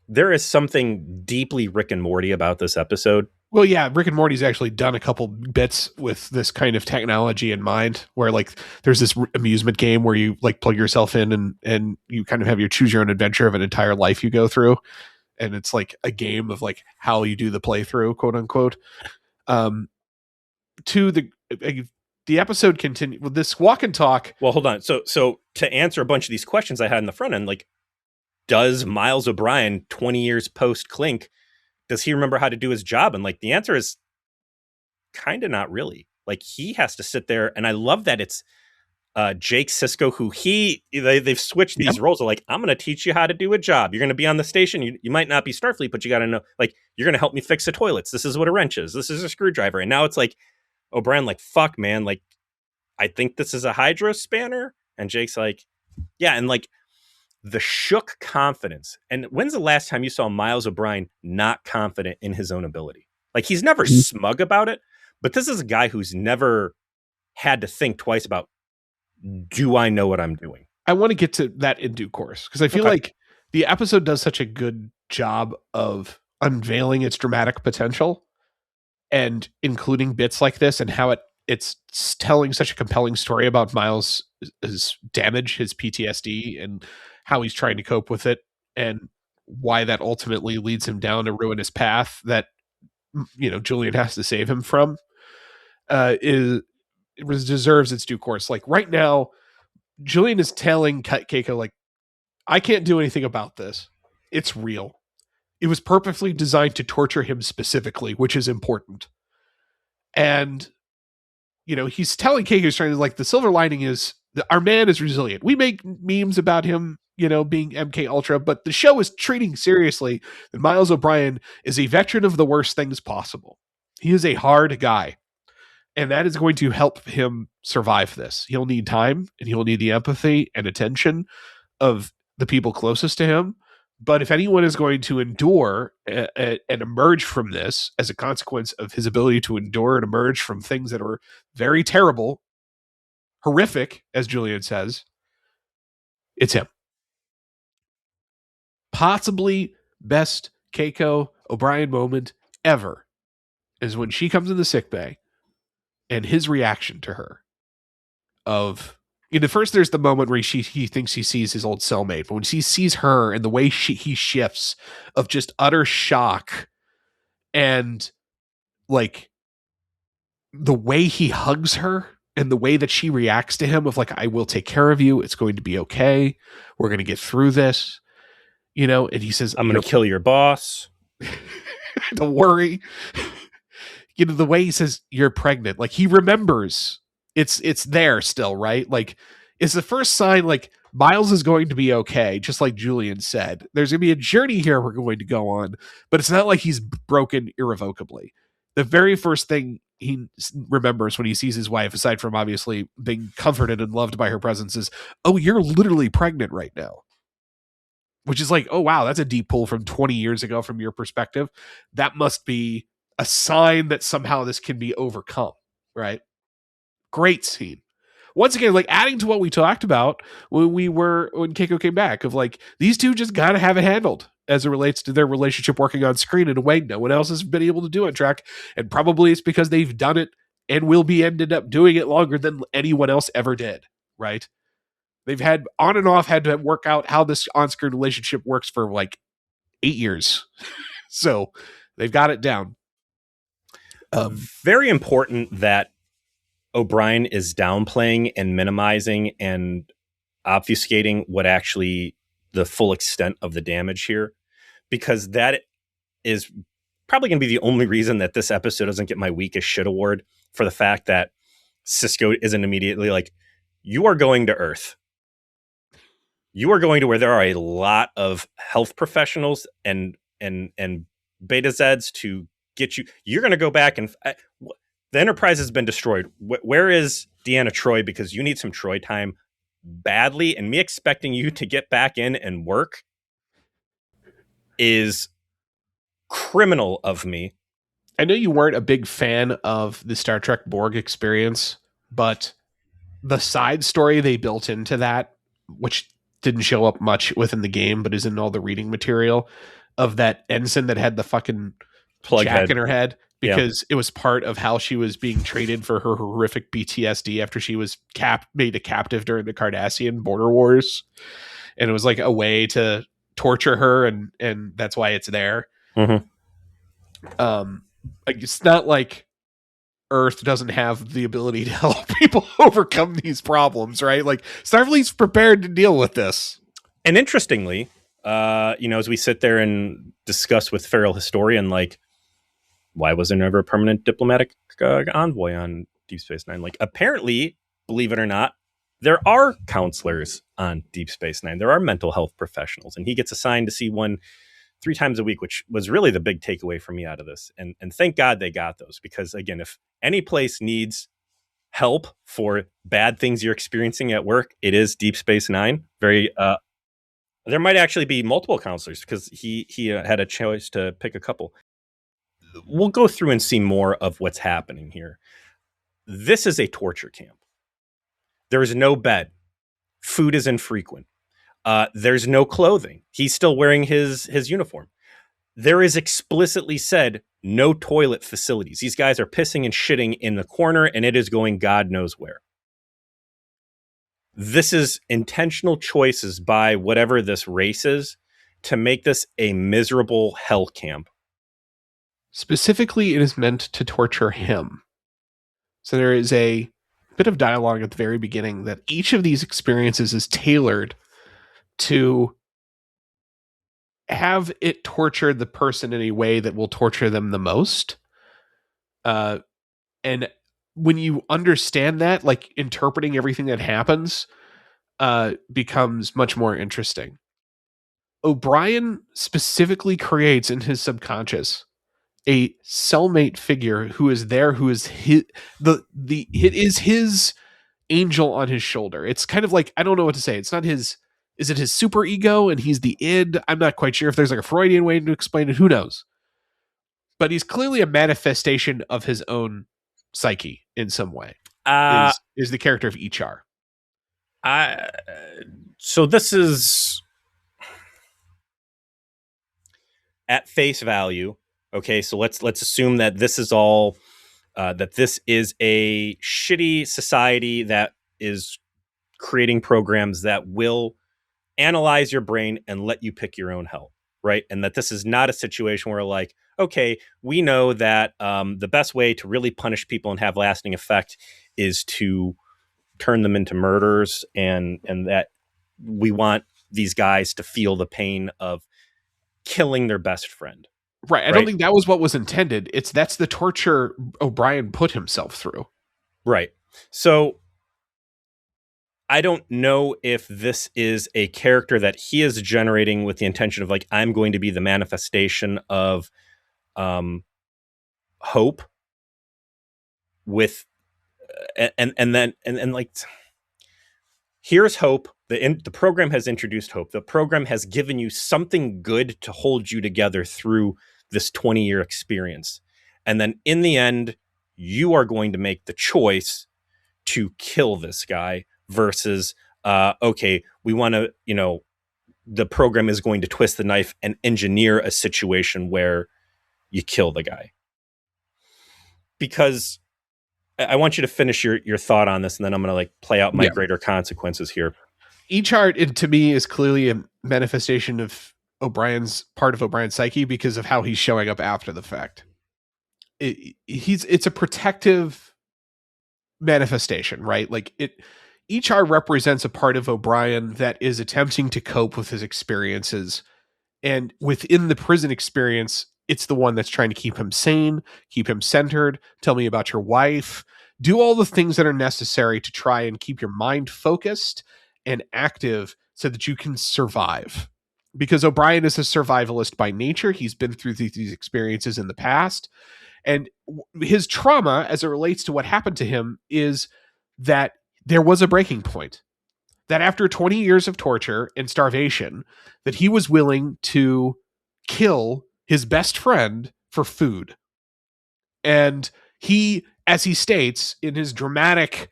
there is something deeply Rick and Morty about this episode. Well, yeah, Rick and Morty's actually done a couple bits with this kind of technology in mind, where like there's this amusement game where you like plug yourself in and you kind of have your choose your own adventure of an entire life you go through, and it's like a game of like how you do the playthrough, quote unquote. Um, to the episode continue with this walk and talk. Well, hold on. So to answer a bunch of these questions I had in the front end, like, does Miles O'Brien, 20 years post Clink, does he remember how to do his job? And like the answer is kind of not really. Like he has to sit there, and I love that it's Jake Sisko, who they've switched Yep. these roles. They're like, I'm going to teach you how to do a job. You're going to be on the station. You might not be Starfleet, but you got to know, like, you're going to help me fix the toilets. This is what a wrench is. This is a screwdriver. And now it's like, O'Brien, like, fuck, man. Like, I think this is a hydro spanner. And Jake's like, yeah. And like the shook confidence. And when's the last time you saw Miles O'Brien not confident in his own ability? Like, he's never smug about it, but this is a guy who's never had to think twice about, do I know what I'm doing? I want to get to that in due course because I feel like the episode does such a good job of unveiling its dramatic potential and including bits like this and how it's telling such a compelling story about Miles' his damage, his PTSD, and how he's trying to cope with it, and why that ultimately leads him down a ruinous path that Julian has to save him from. Is it deserves its due course. Like right now, Julian is telling Keiko, like, I can't do anything about this. It's real. It was purposely designed to torture him specifically, which is important. And, he's telling Keiko, he's trying to, like, the silver lining is that our man is resilient. We make memes about him, being MK Ultra, but the show is treating seriously that Miles O'Brien is a veteran of the worst things possible. He is a hard guy. And that is going to help him survive this. He'll need time and he'll need the empathy and attention of the people closest to him. But if anyone is going to endure and emerge from this as a consequence of his ability to endure and emerge from things that are very terrible, horrific, as Julian says, it's him. Possibly best Keiko O'Brien moment ever is when she comes in the sickbay and his reaction to her of first there's the moment where he thinks he sees his old cellmate, but when he sees her and the way he shifts of just utter shock and like the way he hugs her and the way that she reacts to him of like, I will take care of you, it's going to be okay, we're going to get through this, and he says, I'm going to kill your boss. Don't worry. The way he says you're pregnant, like he remembers it's there still, right? Like it's the first sign like Miles is going to be okay, just like Julian said. There's going to be a journey here we're going to go on, but it's not like he's broken irrevocably. The very first thing he remembers when he sees his wife, aside from obviously being comforted and loved by her presence, is, oh, you're literally pregnant right now. Which is like, oh, wow, that's a deep pull from 20 years ago from your perspective. That must be a sign that somehow this can be overcome, right? Great scene. Once again, like adding to what we talked about when Keiko came back, of like, these two just gotta have it handled as it relates to their relationship working on screen in a way no one else has been able to do on track. And probably it's because they've done it and will be ended up doing it longer than anyone else ever did, right? They've had on and off had to work out how this on-screen relationship works for like 8 years. So they've got it down. Very important that O'Brien is downplaying and minimizing and obfuscating what actually the full extent of the damage here, because that is probably going to be the only reason that this episode doesn't get my weakest shit award, for the fact that Sisko isn't immediately like, you are going to Earth. You are going to where there are a lot of health professionals and Beta Zeds to get you. You're going to go back and the Enterprise has been destroyed. Where is Deanna Troi? Because you need some Troi time badly, and me expecting you to get back in and work is criminal of me. I know you weren't a big fan of the Star Trek Borg experience, but the side story they built into that, which didn't show up much within the game, but is in all the reading material, of that ensign that had the fucking Plug jack head. in her head Yeah. because it was part of how she was being treated for her horrific PTSD after she was made a captive during the Cardassian border wars. And it was like a way to torture her, and that's why it's there. Mm-hmm. Like, it's not like Earth doesn't have the ability to help people overcome these problems, right? Like, Starfleet's prepared to deal with this. And interestingly, as we sit there and discuss with Feral Historian, like, why was there never a permanent diplomatic envoy on Deep Space Nine? Like, apparently, believe it or not, there are counselors on Deep Space Nine. There are mental health professionals, and he gets assigned to see one 3 times a week, which was really the big takeaway for me out of this. And thank God they got those, because again, if any place needs help for bad things you're experiencing at work, it is Deep Space Nine. There might actually be multiple counselors, because he had a choice to pick a couple. We'll go through and see more of what's happening here. This is a torture camp. There is no bed. Food is infrequent. There's no clothing. He's still wearing his uniform. There is explicitly said no toilet facilities. These guys are pissing and shitting in the corner, and it is going God knows where. This is intentional choices by whatever this race is to make this a miserable hell camp. Specifically, it is meant to torture him. So there is a bit of dialogue at the very beginning that each of these experiences is tailored to have it torture the person in a way that will torture them the most. And when you understand that, like, interpreting everything that happens becomes much more interesting. O'Brien specifically creates in his subconscious a cellmate figure who is there, who is it is his angel on his shoulder. It's kind of like, I don't know what to say. It's not his, is it his super ego and he's the id? I'm not quite sure if there's like a Freudian way to explain it. Who knows? But he's clearly a manifestation of his own psyche in some way. Is the character of Ichar. So this is at face value. Okay, so let's assume that this is all that this is a shitty society that is creating programs that will analyze your brain and let you pick your own hell, right? And that this is not a situation where, like, okay, we know that the best way to really punish people and have lasting effect is to turn them into murderers, and that we want these guys to feel the pain of killing their best friend. Right. I don't think that was what was intended. That's the torture O'Brien put himself through. Right. So I don't know if this is a character that he is generating with the intention of, like, I'm going to be the manifestation of hope with and like, here's hope. The program has introduced hope. The program has given you something good to hold you together through this 20-year experience. And then in the end, you are going to make the choice to kill this guy versus, okay, we want to, the program is going to twist the knife and engineer a situation where you kill the guy. Because I want you to finish your thought on this, and then I'm going to play out my greater consequences here. Each to me is clearly a manifestation of part of O'Brien's psyche because of how he's showing up after the fact. It's a protective manifestation, right? Like, HR represents a part of O'Brien that is attempting to cope with his experiences, and within the prison experience, it's the one that's trying to keep him sane, keep him centered, tell me about your wife, do all the things that are necessary to try and keep your mind focused and active so that you can survive. Because O'Brien is a survivalist by nature. He's been through these experiences in the past. And his trauma, as it relates to what happened to him, is that there was a breaking point. That after 20 years of torture and starvation, that he was willing to kill his best friend for food. And he, as he states in his dramatic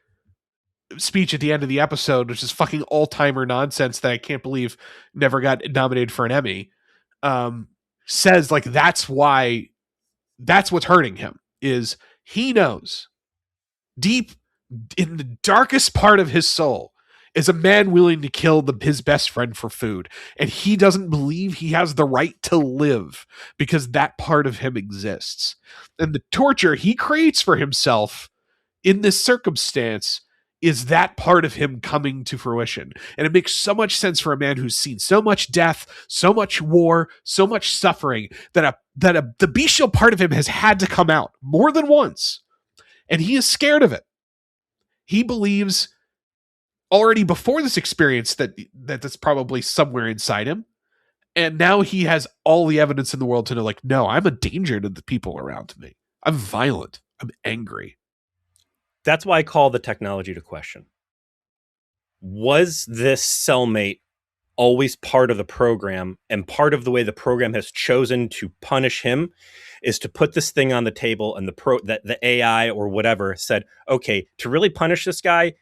speech at the end of the episode, which is fucking all-timer nonsense that I can't believe never got nominated for an Emmy, says, like, that's why that's what's hurting him. Is he knows deep in the darkest part of his soul is a man willing to kill his best friend for food. And he doesn't believe he has the right to live because that part of him exists. And the torture he creates for himself in this circumstance is that part of him coming to fruition. And it makes so much sense for a man who's seen so much death, so much war, so much suffering that the bestial part of him has had to come out more than once. And he is scared of it. He believes already before this experience that's probably somewhere inside him. And now he has all the evidence in the world to know, like, no, I'm a danger to the people around me. I'm violent. I'm angry. That's why I call the technology to question. Was this cellmate always part of the program? And part of the way the program has chosen to punish him is to put this thing on the table, and the AI or whatever said, okay, to really punish this guy,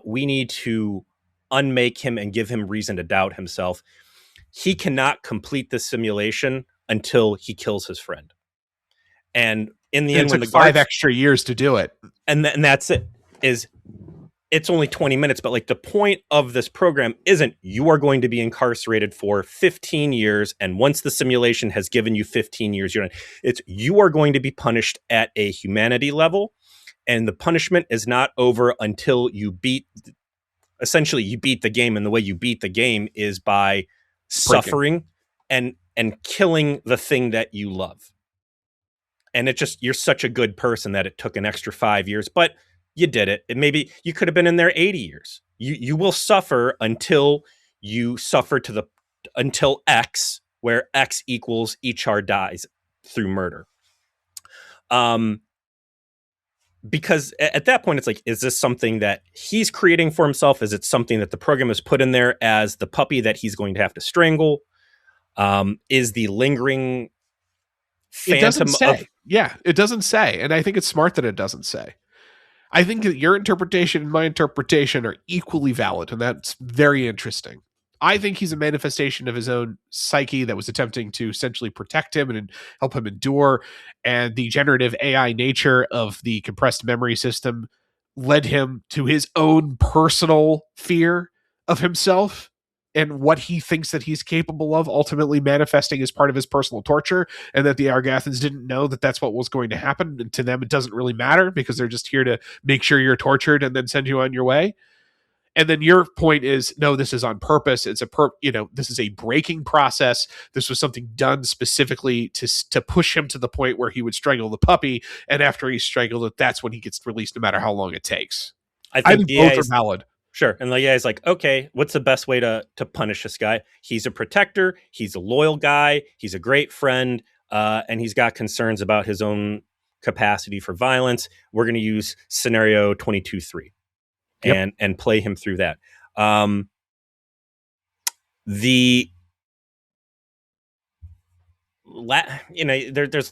we need to unmake him and give him reason to doubt himself. He cannot complete this simulation until he kills his friend. And in the end, when the 5 extra years to do it, and that's it. It's only 20 minutes, but like the point of this program isn't you are going to be incarcerated for 15 years. And once the simulation has given you 15 years, it's you are going to be punished at a humanity level. And the punishment is not over until you essentially you beat the game. And the way you beat the game is by suffering and killing the thing that you love. And you're such a good person that it took an extra 5 years, but you did it. And maybe you could have been in there 80 years. You will suffer until you suffer until X, where X equals Echar dies through murder. Because at that point, it's like, is this something that he's creating for himself? Is it something that the program has put in there as the puppy that he's going to have to strangle? Is the lingering phantom it doesn't say. Yeah, it doesn't say. And I think it's smart that it doesn't say. I think that your interpretation and my interpretation are equally valid, and that's very interesting. I think he's a manifestation of his own psyche that was attempting to essentially protect him and help him endure. And the generative AI nature of the compressed memory system led him to his own personal fear of himself and what he thinks that he's capable of, ultimately manifesting as part of his personal torture, and that the Argathans didn't know that that's what was going to happen. And to them, it doesn't really matter because they're just here to make sure you're tortured and then send you on your way. And then your point is, no, this is on purpose. It's this is a breaking process. This was something done specifically to push him to the point where he would strangle the puppy. And after he's strangled it, that's when he gets released, no matter how long it takes. I think both are valid. Sure. And the guy's like, okay, what's the best way to punish this guy? He's a protector. He's a loyal guy. He's a great friend. And he's got concerns about his own capacity for violence. We're going to use scenario 22-3 and play him through that. There's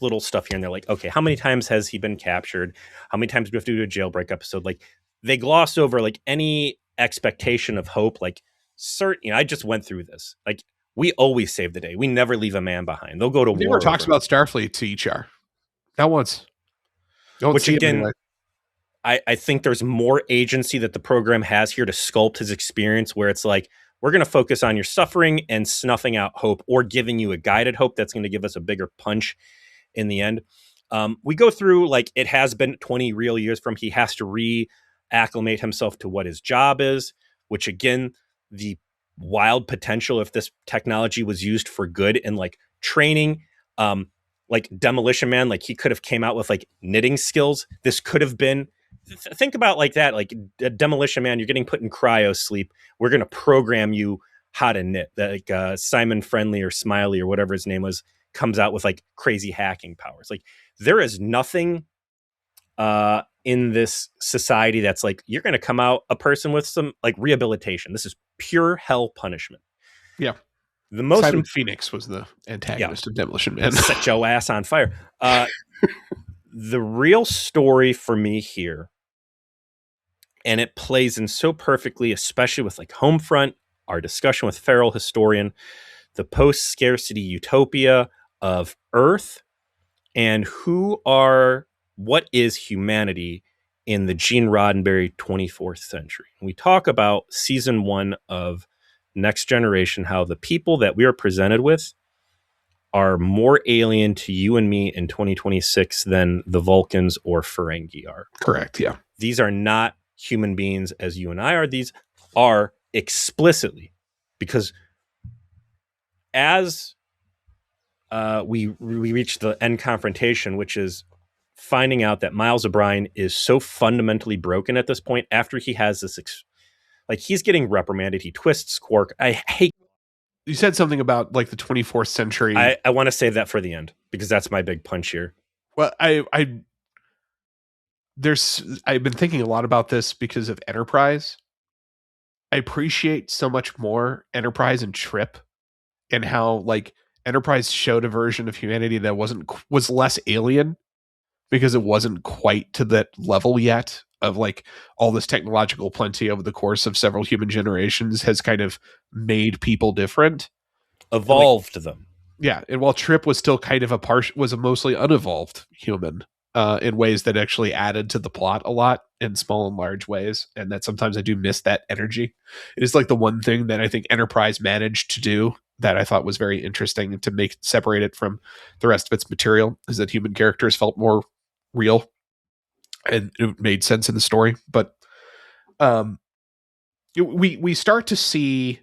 little stuff here and they're like, okay, how many times has he been captured? How many times do we have to do a jailbreak episode? Like, they gloss over like any expectation of hope. Like, certain, I just went through this. Like, we always save the day. We never leave a man behind. They'll go to war. Never talks about Starfleet to HR. Not once. Which again, I think there's more agency that the program has here to sculpt his experience, where it's like, we're going to focus on your suffering and snuffing out hope, or giving you a guided hope that's going to give us a bigger punch in the end. We go through, like, it has been 20 real years from he has to reacclimate himself to what his job is, which again, the wild potential if this technology was used for good in like training, like Demolition Man, like he could have came out with like knitting skills. This could have been, think about like that, like Demolition Man, you're getting put in cryo sleep. We're going to program you how to knit. Like Simon Friendly or Smiley or whatever his name was comes out with like crazy hacking powers. Like, there is nothing in this society that's like, you're going to come out a person with some like rehabilitation. This is pure hell punishment. Yeah. The most Simon Phoenix was the antagonist of Demolition Man. Set your ass on fire. The real story for me here, and it plays in so perfectly, especially with like Homefront, our discussion with Feral Historian, the post-scarcity utopia of Earth, and what is humanity in the Gene Roddenberry 24th century. We talk about season 1 of Next Generation, how the people that we are presented with are more alien to you and me in 2026 than the Vulcans or Ferengi are. Correct. Yeah. These are not human beings as you and I are. These are explicitly, because as we reach the end confrontation, which is finding out that Miles O'Brien is so fundamentally broken at this point after he has this, like, he's getting reprimanded. He twists Quark. I hate. You said something about like the 24th century. I want to save that for the end because that's my big punch here. Well, I've been thinking a lot about this because of Enterprise. I appreciate so much more Enterprise and Trip, and how like Enterprise showed a version of humanity that was less alien because it wasn't quite to that level yet of like all this technological plenty over the course of several human generations has kind of made people different, evolved them. Yeah, and while Trip was still kind of was a mostly unevolved human in ways that actually added to the plot a lot in small and large ways, and that sometimes I do miss that energy. It is like the one thing that I think Enterprise managed to do that I thought was very interesting to make separate it from the rest of its material, is that human characters felt more real and it made sense in the story. But we start to see,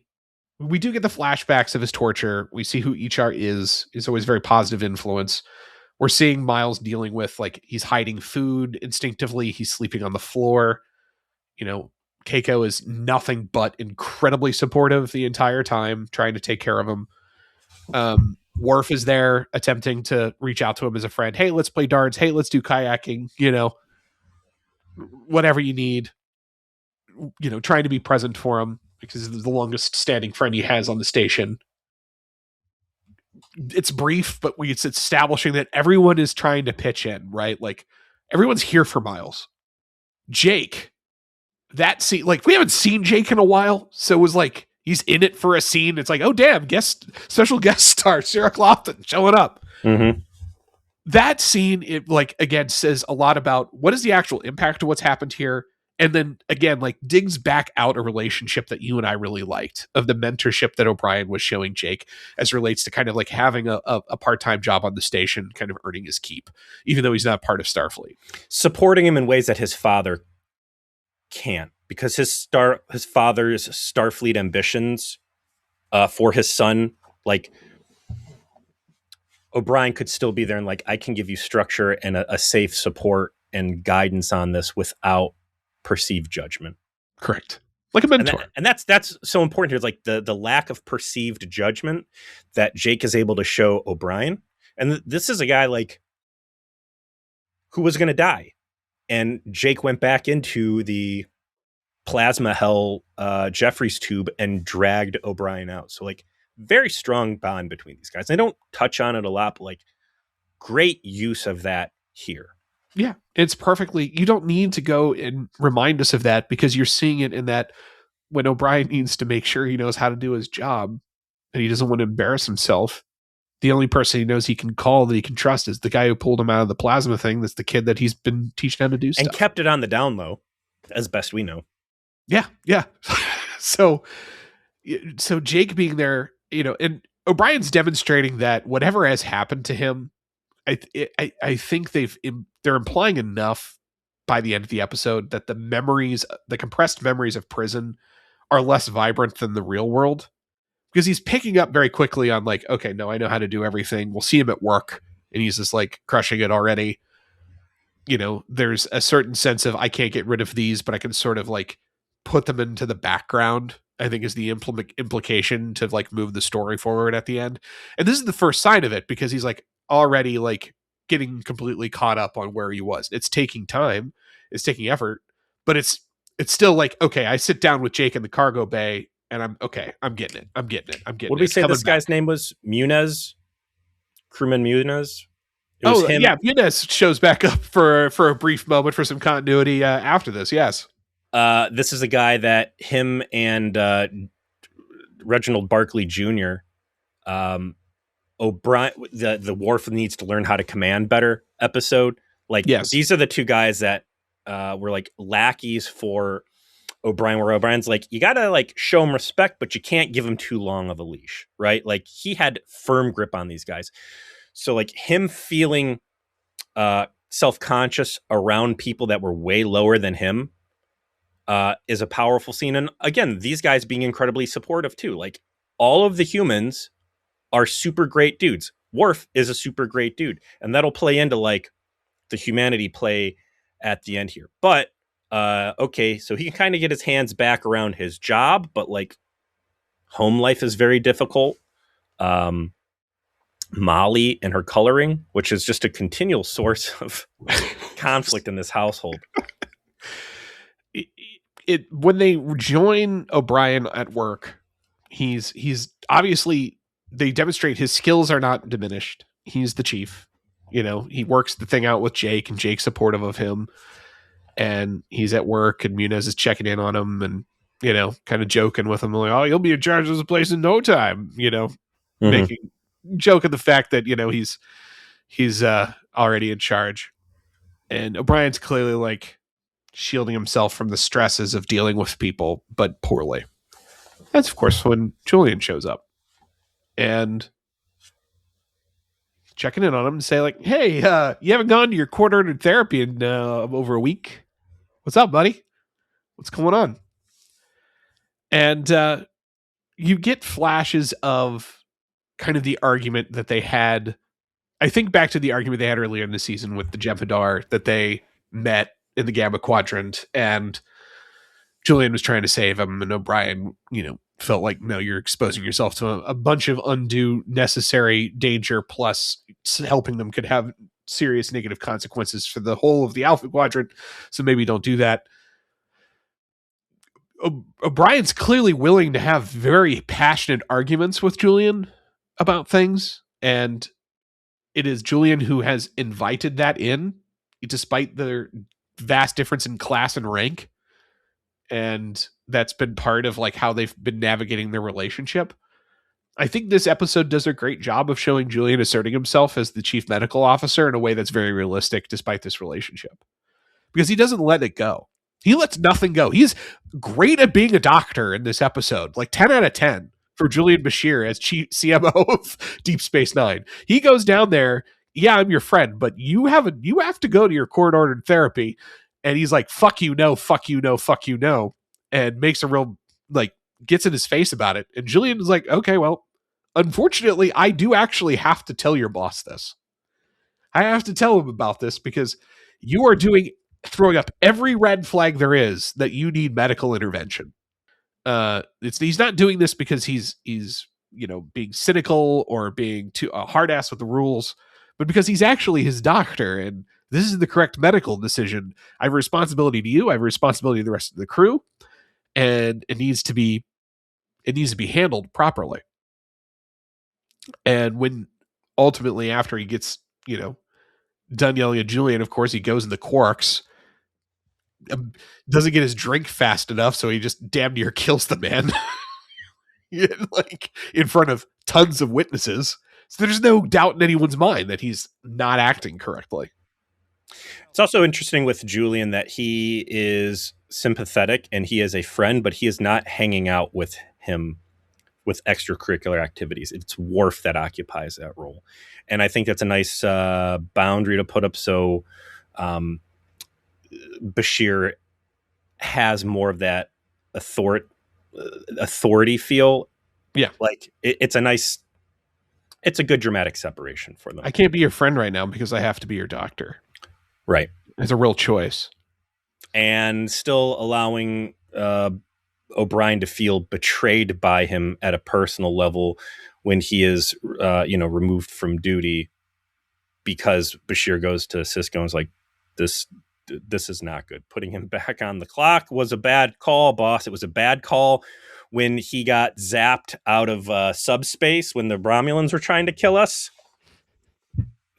we do get the flashbacks of his torture. We see who HR is always a very positive influence. We're seeing Miles dealing with, like, he's hiding food instinctively. He's sleeping on the floor. You know, Keiko is nothing but incredibly supportive the entire time, trying to take care of him. Worf is there attempting to reach out to him as a friend. Hey, let's play darts. Hey, let's do kayaking. You know, whatever you need. You know, trying to be present for him because he's the longest standing friend he has on the station. It's brief, but it's establishing that everyone is trying to pitch in, right? Like, everyone's here for Miles. Jake, that scene, like, we haven't seen Jake in a while, so it was like he's in it for a scene. It's like, oh damn, special guest star Sarah Clofton showing up. Mm-hmm. That scene, it, like, again, says a lot about what is the actual impact of what's happened here. And then again, like, digs back out a relationship that you and I really liked, of the mentorship that O'Brien was showing Jake as relates to kind of like having a part-time job on the station, kind of earning his keep, even though he's not part of Starfleet. Supporting him in ways that his father can't, because his father's Starfleet ambitions for his son, like, O'Brien could still be there and like, I can give you structure and a safe support and guidance on this without perceived judgment. Correct. Like a mentor. And that's so important here. It's like the lack of perceived judgment that Jake is able to show O'Brien. And this is a guy like who was going to die. And Jake went back into the plasma hell Jeffries tube and dragged O'Brien out. So like, very strong bond between these guys. They don't touch on it a lot, but like, great use of that here. Yeah, it's perfectly, you don't need to go and remind us of that, because you're seeing it in that when O'Brien needs to make sure he knows how to do his job and he doesn't want to embarrass himself, the only person he knows he can call, that he can trust, is the guy who pulled him out of the plasma thing. That's the kid that he's been teaching how to do stuff. And kept it on the down low, as best we know. Yeah. So Jake being there, you know, and O'Brien's demonstrating that whatever has happened to him, I think they're implying enough by the end of the episode that the compressed memories of prison are less vibrant than the real world, because he's picking up very quickly on like, okay, no, I know how to do everything. We'll see him at work and he's just like crushing it already. You know, there's a certain sense of, I can't get rid of these, but I can sort of like put them into the background, I think is the implication to like move the story forward at the end. And this is the first sign of it, because he's like already like getting completely caught up on where he was. It's taking time, it's taking effort, but it's still like, okay, I sit down with Jake in the cargo bay and I'm getting it. What did we say this guy's name was? Munez? Crewman Munez? It was him. Yeah, Munez shows back up for a brief moment for some continuity after this, yes. This is a guy that him and Reginald Barkley Jr. O'Brien, the Worf needs to learn how to command better episode. Like Yes. these are the two guys that were like lackeys for O'Brien, where O'Brien's like, you gotta like show him respect, but you can't give him too long of a leash, right? Like he had firm grip on these guys. So like him feeling self-conscious around people that were way lower than him is a powerful scene. And again, these guys being incredibly supportive too. Like all of the humans are super great dudes. Worf is a super great dude, and that'll play into like the humanity play at the end here. But okay, so he can kind of get his hands back around his job, but like home life is very difficult. Molly and her coloring, which is just a continual source of conflict in this household. When they join O'Brien at work, he's obviously, they demonstrate his skills are not diminished. He's the chief. You know, he works the thing out with Jake, and Jake's supportive of him. And he's at work, and Munez is checking in on him, and you know, kind of joking with him, like, "Oh, you'll be in charge of this place in no time." You know, making joke of the fact that you know he's already in charge, and O'Brien's clearly like shielding himself from the stresses of dealing with people, but poorly. That's of course when Julian shows up and checking in on him and say like, "Hey, you haven't gone to your court-ordered therapy in over a week. What's up, buddy? What's going on?" And you get flashes of kind of the argument that they had. I think back to the argument they had earlier in the season with the Jem'Hadar, that they met in the Gamma Quadrant, and Julian was trying to save him, and O'Brien, you know, felt like, no, you're exposing yourself to a bunch of undue necessary danger, plus helping them could have serious negative consequences for the whole of the Alpha Quadrant, so maybe don't do that. O'Brien's clearly willing to have very passionate arguments with Julian about things, and it is Julian who has invited that in, despite their vast difference in class and rank. And that's been part of like how they've been navigating their relationship. I think this episode does a great job of showing Julian asserting himself as the chief medical officer in a way that's very realistic despite this relationship, because he doesn't let it go. He lets nothing go. He's great at being a doctor in this episode, like 10 out of 10 for Julian Bashir as chief CMO of Deep Space Nine. He goes down there. Yeah, I'm your friend, but you have to go to your court-ordered therapy. And he's like, "Fuck you, no, fuck you, no, fuck you, no," and makes a real, like, gets in his face about it. And Julian is like, "Okay, well, unfortunately, I do actually have to tell your boss this. I have to tell him about this because you are throwing up every red flag there is that you need medical intervention." He's not doing this because he's you know, being cynical or being too hard ass with the rules, but because he's actually his doctor, and this is the correct medical decision. I have a responsibility to you. I have a responsibility to the rest of the crew, and it needs to be handled properly. And when ultimately, after he gets, you know, done yelling at Julian, of course, he goes in the quarks, doesn't get his drink fast enough, so he just damn near kills the man, like in front of tons of witnesses. So there's no doubt in anyone's mind that he's not acting correctly. It's also interesting with Julian that he is sympathetic and he is a friend, but he is not hanging out with him with extracurricular activities. It's Worf that occupies that role. And I think that's a nice boundary to put up, so Bashir has more of that authority feel. Yeah. Like it's a good dramatic separation for them. I can't be your friend right now because I have to be your doctor. Right. It's a real choice. And still allowing O'Brien to feel betrayed by him at a personal level when he is, removed from duty, because Bashir goes to Sisko and is like, this is not good. Putting him back on the clock was a bad call, boss. It was a bad call when he got zapped out of subspace when the Romulans were trying to kill us.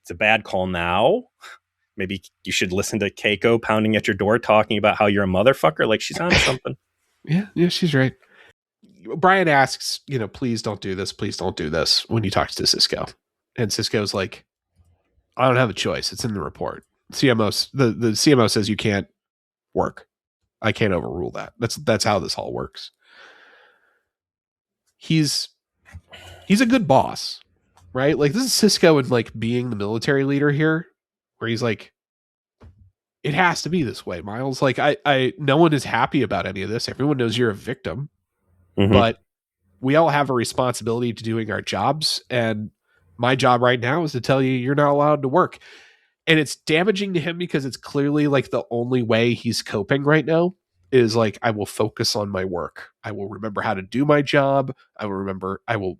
It's a bad call now. Maybe you should listen to Keiko pounding at your door talking about how you're a motherfucker. Like, she's on something. Yeah, she's right. Brian asks, please don't do this. Please don't do this when he talks to Sisko. And Cisco's like, I don't have a choice. It's in the report. The CMO says you can't work. I can't overrule that. That's how this all works. He's a good boss, right? Like this is Cisco and like being the military leader here, where he's like, it has to be this way, Miles. Like no one is happy about any of this. Everyone knows you're a victim, Mm-hmm. but we all have a responsibility to doing our jobs. And my job right now is to tell you you're not allowed to work. And it's damaging to him because it's clearly like the only way he's coping right now is like, I will focus on my work. I will remember how to do my job. I will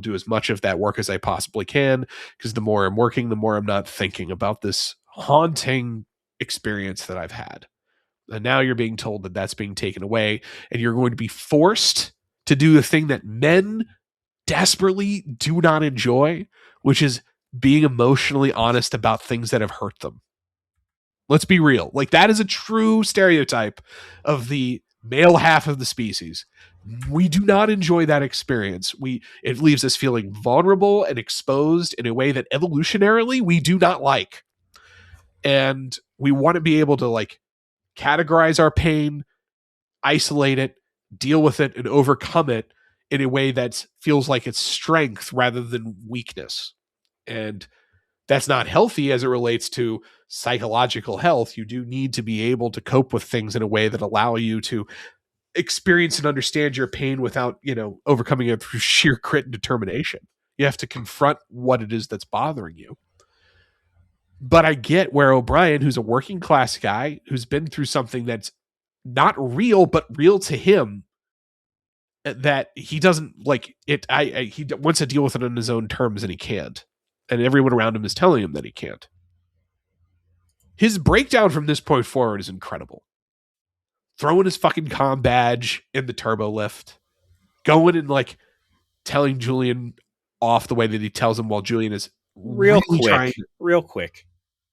do as much of that work as I possibly can, because the more I'm working, the more I'm not thinking about this haunting experience that I've had. And now you're being told that that's being taken away, and you're going to be forced to do the thing that men desperately do not enjoy, which is being emotionally honest about things that have hurt them. Let's be real. Like that is a true stereotype of the male half of the species. We do not enjoy that experience. It leaves us feeling vulnerable and exposed in a way that evolutionarily we do not like. And we want to be able to like categorize our pain, isolate it, deal with it, and overcome it in a way that feels like it's strength rather than weakness. And that's not healthy as it relates to psychological health. You do need to be able to cope with things in a way that allow you to experience and understand your pain without, overcoming it through sheer grit and determination. You have to confront what it is that's bothering you. But I get where O'Brien, who's a working class guy, who's been through something that's not real, but real to him, that he doesn't like it. He wants to deal with it on his own terms, and he can't. And everyone around him is telling him that he can't. His breakdown from this point forward is incredible. Throwing his fucking comm badge in the turbo lift, going and like telling Julian off the way that he tells him, while Julian is really trying. Real quick.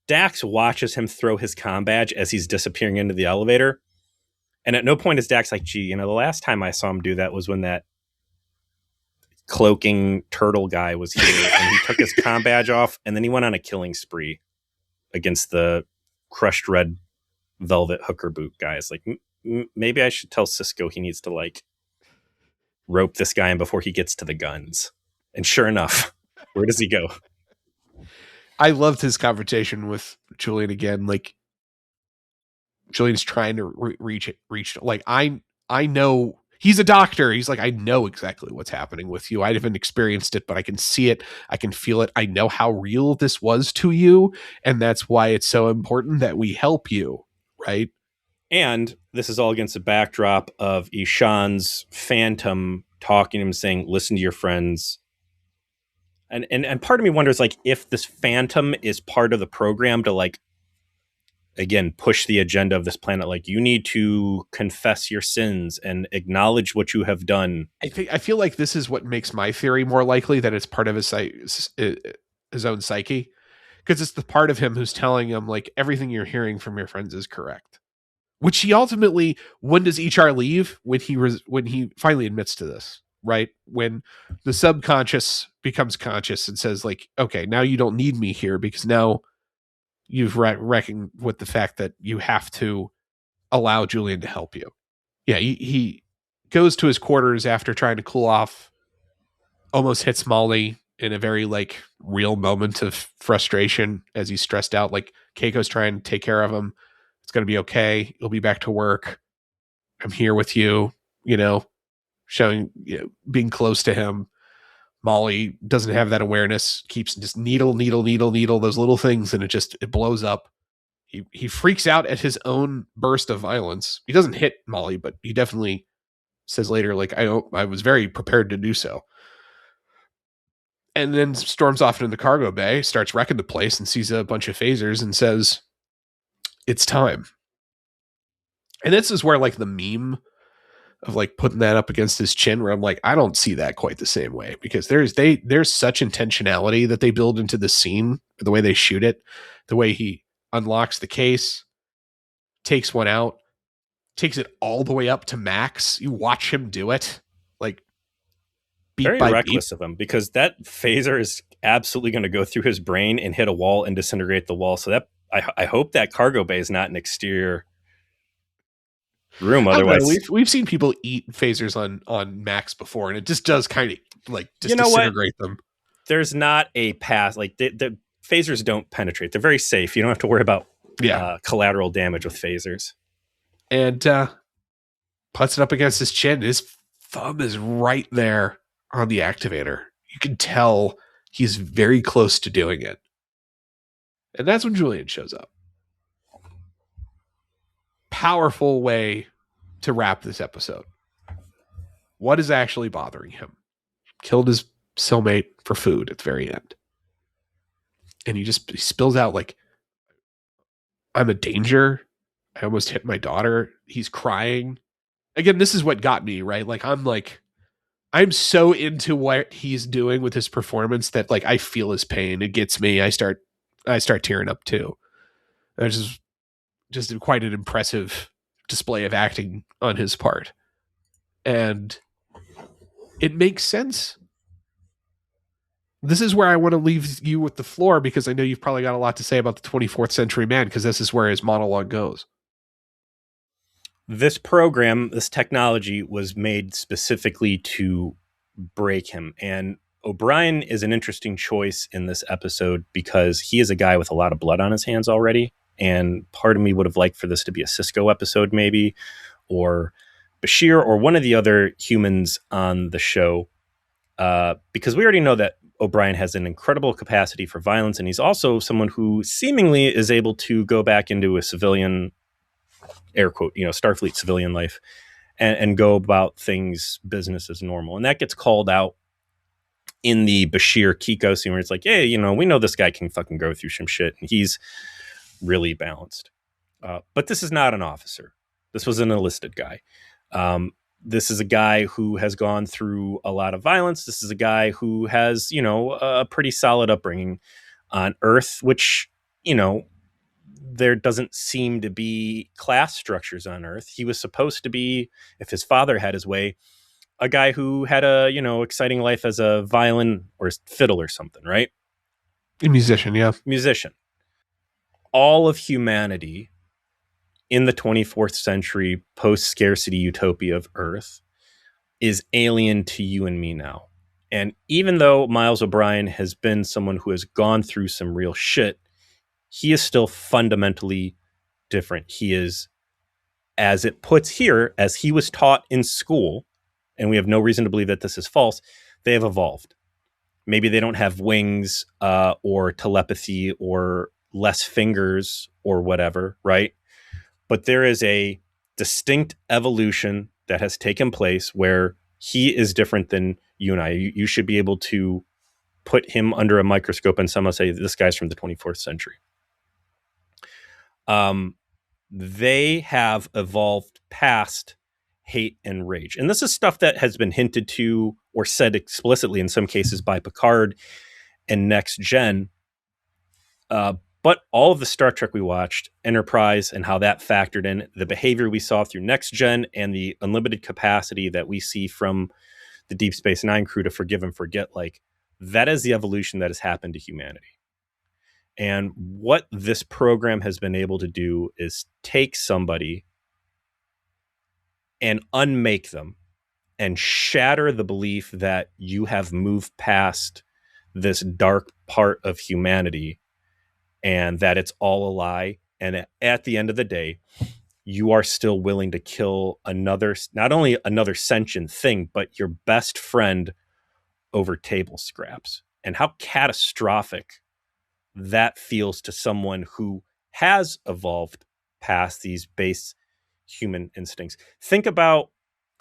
Dax watches him throw his comm badge as he's disappearing into the elevator. And at no point is Dax like, gee, the last time I saw him do that was when that cloaking turtle guy was here and he took his comm badge off and then he went on a killing spree against the crushed red velvet hooker boot guys. Like, maybe I should tell Cisco he needs to like rope this guy in before he gets to the guns. And sure enough, where does he go? I loved his conversation with Julian again. Like, Julian's trying to reach. Like, I know he's a doctor. He's like, I know exactly what's happening with you. I haven't experienced it, but I can see it. I can feel it. I know how real this was to you. And that's why it's so important that we help you. Right. And this is all against the backdrop of Ishan's phantom talking to him, saying, listen to your friends. And part of me wonders, like, if this phantom is part of the program to, like, again, push the agenda of this planet. Like, you need to confess your sins and acknowledge what you have done. I feel like this is what makes my theory more likely that it's part of his own psyche, because it's the part of him who's telling him like everything you're hearing from your friends is correct. Which he ultimately, when does HR leave? When he finally admits to this, right? When the subconscious becomes conscious and says like, okay, now you don't need me here because now you've reckoned with the fact that you have to allow Julian to help you. Yeah, he goes to his quarters after trying to cool off, almost hits Molly in a very like real moment of frustration as he's stressed out. Like Keiko's trying to take care of him. It's going to be okay. You'll be back to work. I'm here with you, showing, being close to him. Molly doesn't have that awareness, keeps just needle, those little things, and it blows up. He freaks out at his own burst of violence. He doesn't hit Molly, but he definitely says later, like, I was very prepared to do so. And then storms off into the cargo bay, starts wrecking the place, and sees a bunch of phasers and says, it's time. And this is where like the meme of like putting that up against his chin, where I'm like, I don't see that quite the same way, because there's such intentionality that they build into the scene, the way they shoot it, the way he unlocks the case, takes one out, takes it all the way up to max. You watch him do it, like beep Very by beep. reckless of him, because that phaser is absolutely going to go through his brain and hit a wall and disintegrate the wall. So that I hope that cargo bay is not an exterior room. I don't know. Otherwise, We've seen people eat phasers on Macs before, and it just does kind of like you just know what? disintegrate them. There's not a path. Like the phasers don't penetrate. They're very safe. You don't have to worry about Yeah, collateral damage with phasers. and puts it up against his chin. His thumb is right there on the activator. You can tell he's very close to doing it, and that's when Julian shows up. Powerful way to wrap this episode. What is actually bothering him? Killed his cellmate for food at the very end. And he spills out like, I'm a danger. I almost hit my daughter. He's crying. Again, this is what got me, right? I'm so into what he's doing with his performance that like I feel his pain. It gets me. I start tearing up too. It's just quite an impressive display of acting on his part. And it makes sense. This is where I want to leave you with the floor, because I know you've probably got a lot to say about the 24th century man, because this is where his monologue goes. This program, this technology was made specifically to break him. And O'Brien is an interesting choice in this episode because he is a guy with a lot of blood on his hands already. And part of me would have liked for this to be a Cisco episode maybe, or Bashir, or one of the other humans on the show. Because we already know that O'Brien has an incredible capacity for violence, and he's also someone who seemingly is able to go back into a civilian, air quote, Starfleet civilian life, and go about things business as normal. And that gets called out in the Bashir Kiko scene where it's like, hey, we know this guy can fucking go through some shit, and he's really balanced. But this is not an officer. This was an enlisted guy. This is a guy who has gone through a lot of violence. This is a guy who has, a pretty solid upbringing on Earth, which, there doesn't seem to be class structures on Earth. He was supposed to be, if his father had his way, a guy who had a, exciting life as a violin or fiddle or something, right? A musician, yeah. Musician. All of humanity in the 24th century post-scarcity utopia of Earth is alien to you and me now. And even though Miles O'Brien has been someone who has gone through some real shit, he is still fundamentally different. He is, as it puts here, as he was taught in school, and we have no reason to believe that this is false, they have evolved. Maybe they don't have wings or telepathy or less fingers or whatever, right? But there is a distinct evolution that has taken place where he is different than you and I. You should be able to put him under a microscope and someone say, this guy's from the 24th century. They have evolved past hate and rage. And this is stuff that has been hinted to or said explicitly in some cases by Picard and Next Gen. But all of the Star Trek we watched, Enterprise and how that factored in, the behavior we saw through Next Gen and the unlimited capacity that we see from the Deep Space Nine crew to forgive and forget, like, that is the evolution that has happened to humanity. And what this program has been able to do is take somebody and unmake them and shatter the belief that you have moved past this dark part of humanity and that it's all a lie. And at the end of the day, you are still willing to kill another, not only another sentient thing, but your best friend over table scraps. And how catastrophic that feels to someone who has evolved past these base human instincts. Think about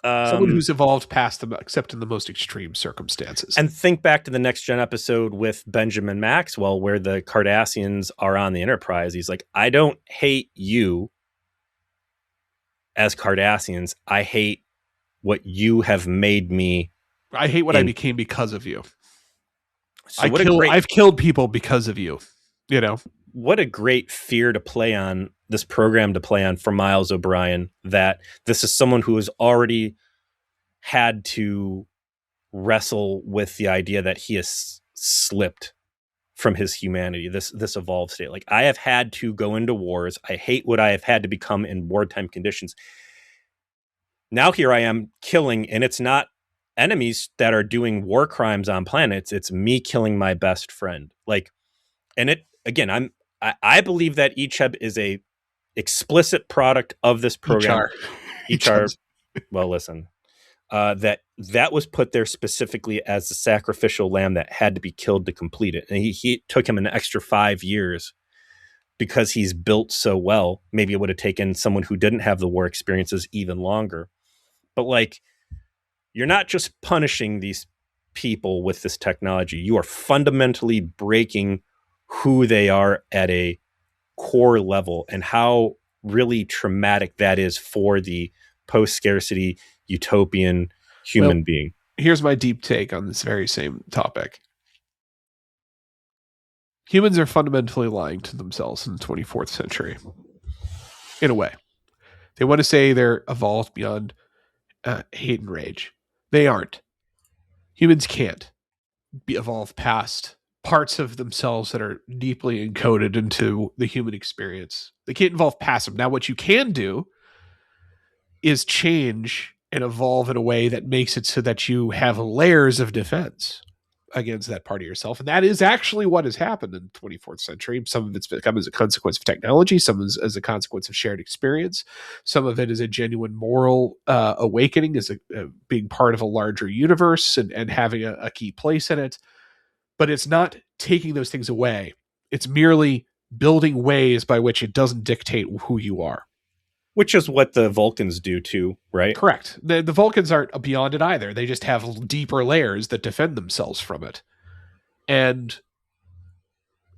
someone who's evolved past them, except in the most extreme circumstances. And think back to the Next Gen episode with Benjamin Maxwell, where the Cardassians are on the Enterprise. He's like, I don't hate you as Cardassians. I hate what you have made me. I hate what I became because of you. So I've killed people because of you. What a great fear to play on, this program to play on for Miles O'Brien, that this is someone who has already had to wrestle with the idea that he has slipped from his humanity, this evolved state. Like, I have had to go into wars. I hate what I have had to become in wartime conditions. Now here I am killing, and it's not enemies that are doing war crimes on planets. It's me killing my best friend. Like, and it again, I believe that Echeb is a explicit product of this program. HR. Well, listen, that was put there specifically as the sacrificial lamb that had to be killed to complete it. And he took him an extra 5 years because he's built so well. Maybe it would have taken someone who didn't have the war experiences even longer. But like, you're not just punishing these people with this technology. You are fundamentally breaking who they are at a core level, and how really traumatic that is for the post-scarcity utopian human being. Here's my deep take on this very same topic. Humans are fundamentally lying to themselves in the 24th century. In a way. They want to say they're evolved beyond hate and rage. They aren't. Humans can't be evolved past parts of themselves that are deeply encoded into the human experience. They can't evolve past them. Now, what you can do is change and evolve in a way that makes it so that you have layers of defense against that part of yourself. And that is actually what has happened in the 24th century. Some of it's become as a consequence of technology, some is as a consequence of shared experience. Some of it is a genuine moral awakening, as a being part of a larger universe and having a key place in it. But it's not taking those things away. It's merely building ways by which it doesn't dictate who you are. Which is what the Vulcans do too, right? Correct. The Vulcans aren't beyond it either. They just have deeper layers that defend themselves from it. And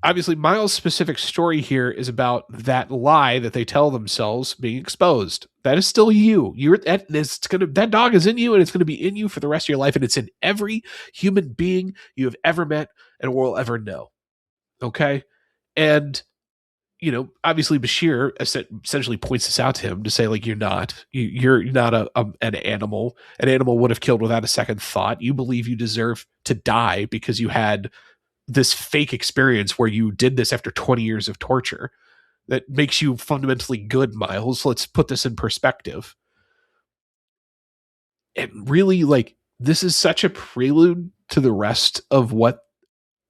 obviously, Miles' specific story here is about that lie that they tell themselves being exposed. That is still you. That dog is in you, and it's going to be in you for the rest of your life, and it's in every human being you have ever met and will ever know. Okay? And obviously Bashir essentially points this out to him to say, like, you're not an animal. An animal would have killed without a second thought. You believe you deserve to die because you had this fake experience where you did this after 20 years of torture. That makes you fundamentally good, Miles. Let's put this in perspective. And really, like, this is such a prelude to the rest of what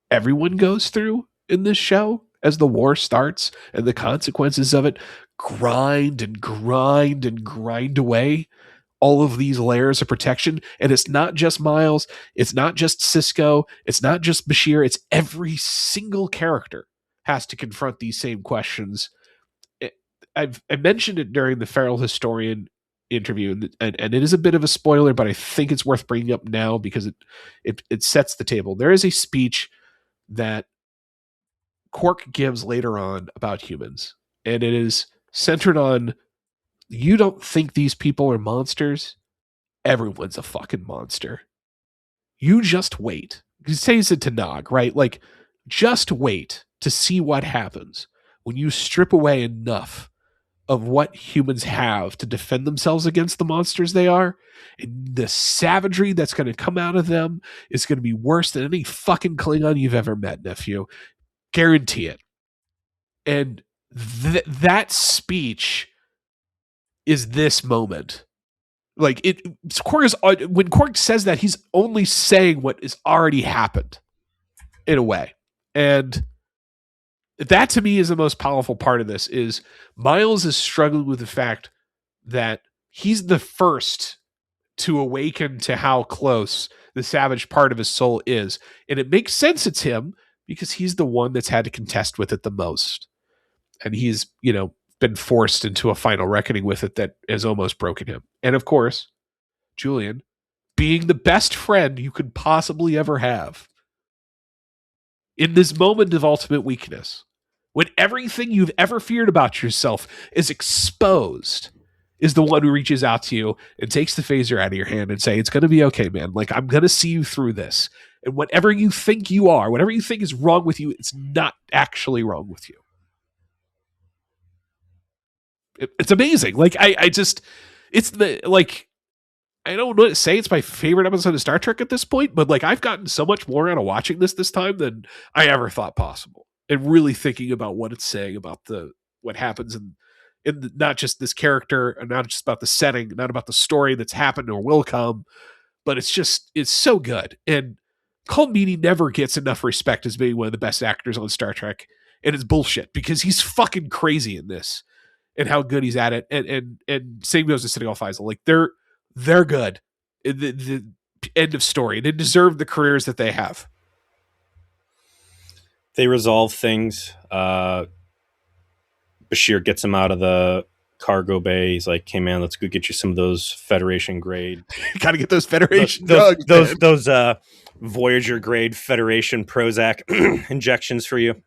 everyone goes through in this show. As the war starts and the consequences of it grind and grind and grind away all of these layers of protection. And it's not just Miles. It's not just Cisco. It's not just Bashir. It's every single character has to confront these same questions. I mentioned it during the Feral Historian interview, and it is a bit of a spoiler, but I think it's worth bringing up now because it sets the table. There is a speech that Quark gives later on about humans, and it is centered on, you don't think these people are monsters? Everyone's a fucking monster. You just wait. He says it to Nog, right? Like, just wait to see what happens when you strip away enough of what humans have to defend themselves against the monsters they are. And the savagery that's going to come out of them is going to be worse than any fucking Klingon you've ever met, nephew. Guarantee it. And that speech is this moment. Like, when Quark says that, he's only saying what has already happened in a way. And that, to me, is the most powerful part of this. Is Miles is struggling with the fact that he's the first to awaken to how close the savage part of his soul is. And it makes sense it's him because he's the one that's had to contest with it the most. And he's, been forced into a final reckoning with it that has almost broken him. And of course, Julian, being the best friend you could possibly ever have in this moment of ultimate weakness, when everything you've ever feared about yourself is exposed, is the one who reaches out to you and takes the phaser out of your hand and say, it's going to be okay, man. Like, I'm going to see you through this. And whatever you think you are, whatever you think is wrong with you, it's not actually wrong with you. It's amazing. Like, it's I don't know what to say. It's my favorite episode of Star Trek at this point, but like I've gotten so much more out of watching this time than I ever thought possible. And really thinking about what it's saying about the what happens not just this character, and not just about the setting, not about the story that's happened or will come, but it's so good. And Cole Meany never gets enough respect as being one of the best actors on Star Trek, and it's bullshit because he's fucking crazy in this and how good he's at it. And same goes to Senegal Faisal. Like they're good. The end of story. They deserve the careers that they have. They resolve things. Bashir gets him out of the cargo bay. He's like, "Hey man, let's go get you some of those Federation grade. Got to get those Federation drugs. Those Voyager grade Federation Prozac injections for you."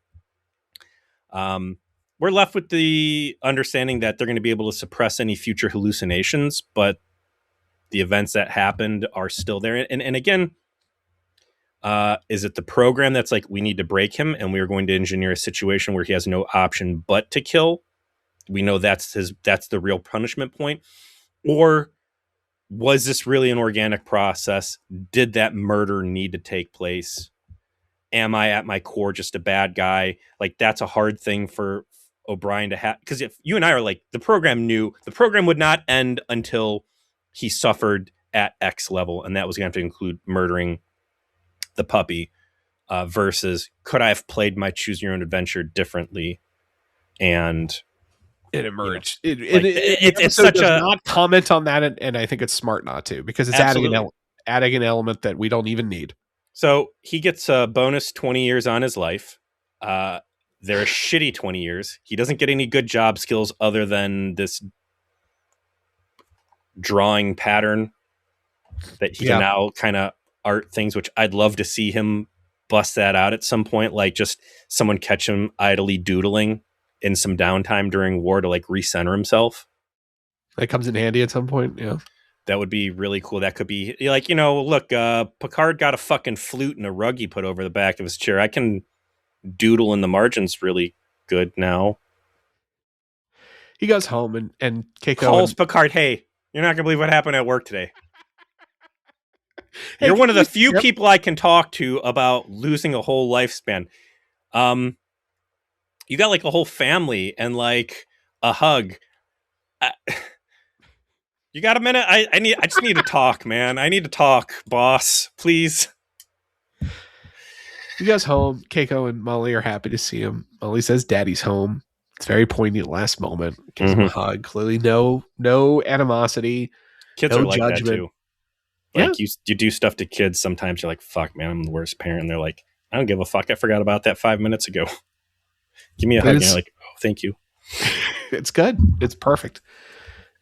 We're left with the understanding that they're going to be able to suppress any future hallucinations, but the events that happened are still there. And again, is it the program that's like, we need to break him and we're going to engineer a situation where he has no option but to kill? We know that's the real punishment point. Or was this really an organic process? Did that murder need to take place? Am I at my core just a bad guy? Like, that's a hard thing for O'Brien to have. Because if you and I are like, the program knew the program would not end until he suffered at X level. And that was going to have to include murdering the puppy, versus could I have played my choose your own adventure differently? And it emerged. It's such a not comment on that, and I think it's smart not to, because it's adding an element that we don't even need. So he gets a bonus 20 years on his life. They're a shitty 20 years. He doesn't get any good job skills other than this drawing pattern that he can now kind of art things, which I'd love to see him bust that out at some point. Like, just someone catch him idly doodling in some downtime during war to like recenter himself. That comes in handy at some point. Yeah. That would be really cool. That could be like, look, Picard got a fucking flute and a rug he put over the back of his chair. I can doodle in the margins really good now. He goes home and Keiko calls Picard, "Hey, you're not gonna believe what happened at work today." Hey, you're one of the few people I can talk to about losing a whole lifespan. You got like a whole family and like a hug. You got a minute? I just need to talk, man. I need to talk, boss, please. He goes home. Keiko and Molly are happy to see him. Molly says daddy's home. It's very poignant last moment. Gives him a hug. Clearly no animosity. Kids are like judgment. That too. Like you do stuff to kids. Sometimes you're like, fuck, man, I'm the worst parent. And they're like, I don't give a fuck. I forgot about that 5 minutes ago. Give me a hug. And you're like, oh, thank you. It's good. It's perfect.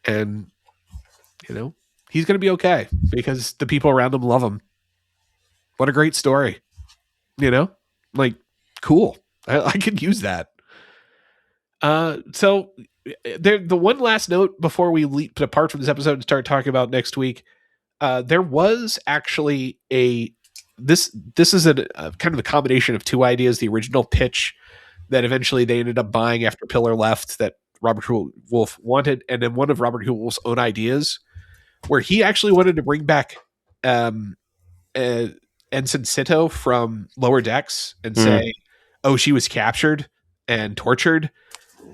And, he's going to be okay because the people around him love him. What a great story. Like, cool. I could use that. So the one last note before we leap apart from this episode and start talking about next week, there was actually this is a kind of a combination of two ideas. The original pitch that eventually they ended up buying after Pillar left that Robert Wolf wanted, and then one of Robert Wolf's own ideas where he actually wanted to bring back Ensign Sito from Lower Decks and say, oh, she was captured and tortured,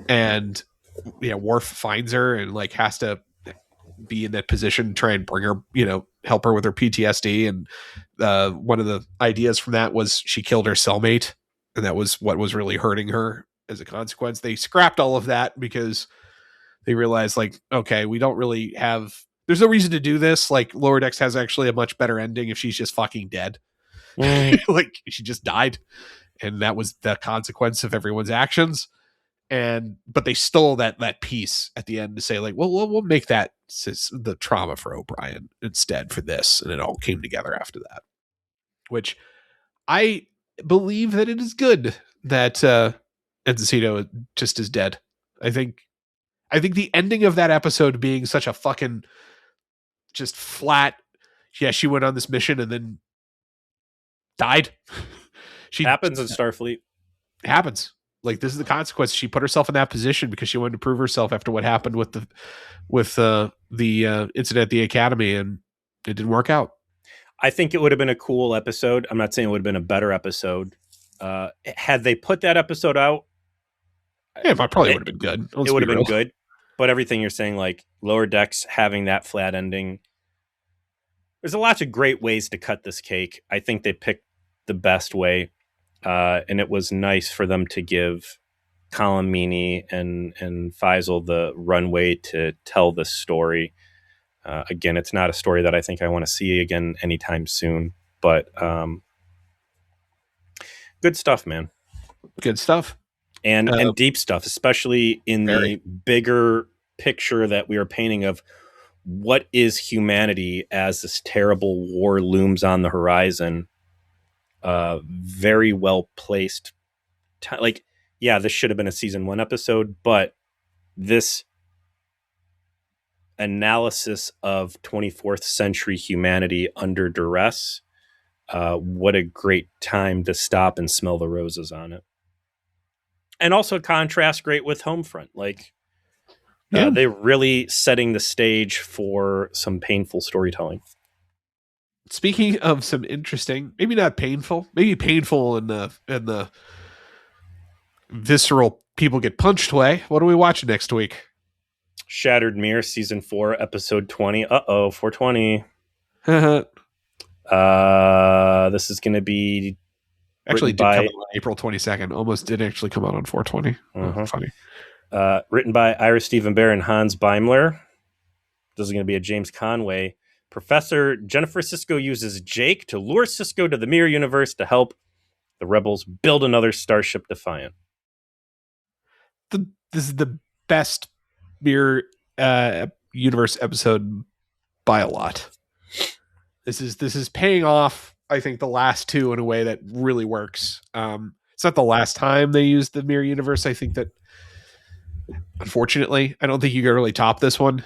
and Worf finds her and like has to be in that position, try and bring her, help her with her PTSD. And one of the ideas from that was she killed her cellmate, and that was what was really hurting her as a consequence. They scrapped all of that because they realized, like, okay, we don't really have, there's no reason to do this. Like, Lower Decks has actually a much better ending if she's just fucking dead. Like, she just died, and that was the consequence of everyone's actions. But they stole that piece at the end to say, like, well, we'll make that the trauma for O'Brien instead for this. And it all came together after that, which I believe that it is good that Encino just is dead. I think the ending of that episode being such a fucking just flat, she went on this mission and then died. She happens in Starfleet. Happens. Like, this is the consequence. She put herself in that position because she wanted to prove herself after what happened with the incident at the Academy, and it didn't work out. I think it would have been a cool episode. I'm not saying it would have been a better episode. Had they put that episode out, Yeah, it probably would it, have been good. it Let's would be have been real. good. But everything you're saying, like Lower Decks having that flat ending, there's a lots of great ways to cut this cake. I think they picked the best way, and it was nice for them to give Colin Meaney and Faisal the runway to tell this story. Again, it's not a story that I think I want to see again anytime soon, but good stuff, man. Good stuff. And deep stuff, especially in Very. the bigger picture that we are painting of what is humanity as this terrible war looms on the horizon. Very well placed. Like, yeah, this should have been a season 1 episode, but this analysis of 24th century humanity under duress, what a great time to stop and smell the roses on it. And also contrast great with Homefront. Like, they're really setting the stage for some painful storytelling. Speaking of some interesting, maybe not painful, maybe painful in the visceral people get punched way. What are we watching next week? Shattered Mirror season 4 episode 20. 420. This is going to be actually did come out on April 22nd. Almost did actually come out on 420. Funny. Written by Ira Stephen Bear and Hans Beimler. This is going to be a James Conway. Professor Jennifer Sisko uses Jake to lure Sisko to the Mirror Universe to help the rebels build another Starship Defiant. This is the best Mirror Universe episode by a lot. This is paying off, I think, the last two in a way that really works. It's not the last time they used the Mirror Universe. I think that, unfortunately, I don't think you can really top this one.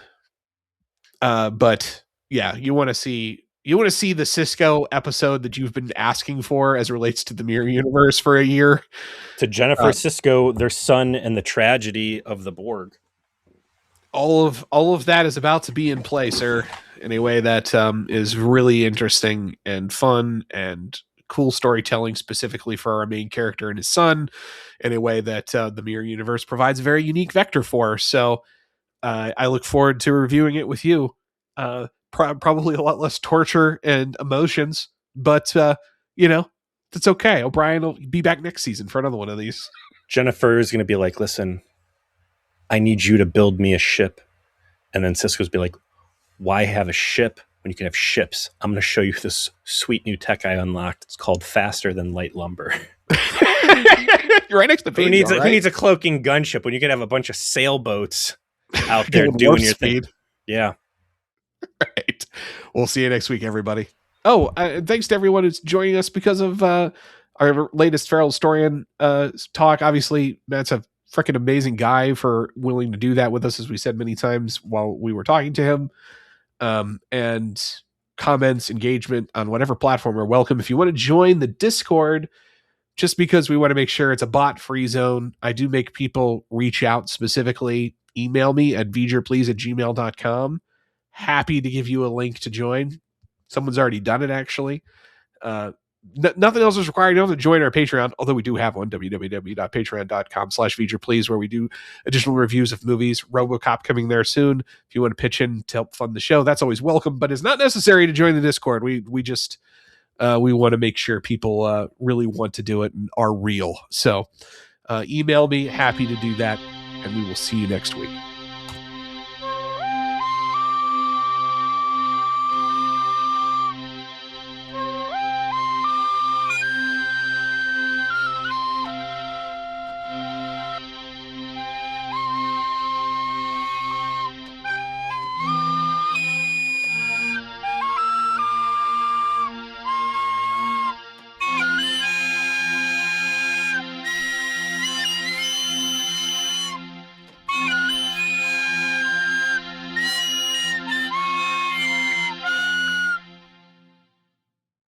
But yeah, you want to see the Sisko episode that you've been asking for as it relates to the Mirror Universe for a year. To Jennifer Sisko, their son, and the tragedy of the Borg. All of that is about to be in play, sir, in a way that is really interesting and fun and cool storytelling, specifically for our main character and his son, in a way that the Mirror Universe provides a very unique vector for. So I look forward to reviewing it with you. Probably a lot less torture and emotions, but it's okay. O'Brien will be back next season for another one of these. Jennifer is going to be like, listen, I need you to build me a ship. And then Sisko's be like, why have a ship when you can have ships? I'm going to show you this sweet new tech I unlocked. It's called faster than light lumber. You're right next to who needs a cloaking gunship when you can have a bunch of sailboats out there doing your thing? Yeah. Right. We'll see you next week, everybody. Oh, thanks to everyone who's joining us because of our latest Feral Historian talk. Obviously, Matt's a freaking amazing guy for willing to do that with us, as we said many times while we were talking to him. And comments, engagement on whatever platform are welcome. If you want to join the Discord, just because we want to make sure it's a bot-free zone, I do make people reach out specifically. Email me at vgerplease@gmail.com. Happy to give you a link to join. Someone's already done it, actually. Nothing else is required. You don't have to join our Patreon, although we do have one, www.patreon.com/featureplease, where we do additional reviews of movies. RoboCop coming there soon. If you want to pitch in to help fund the show, that's always welcome, but it's not necessary to join the Discord. We just we want to make sure people really want to do it and are real. So email me. Happy to do that, and we will see you next week.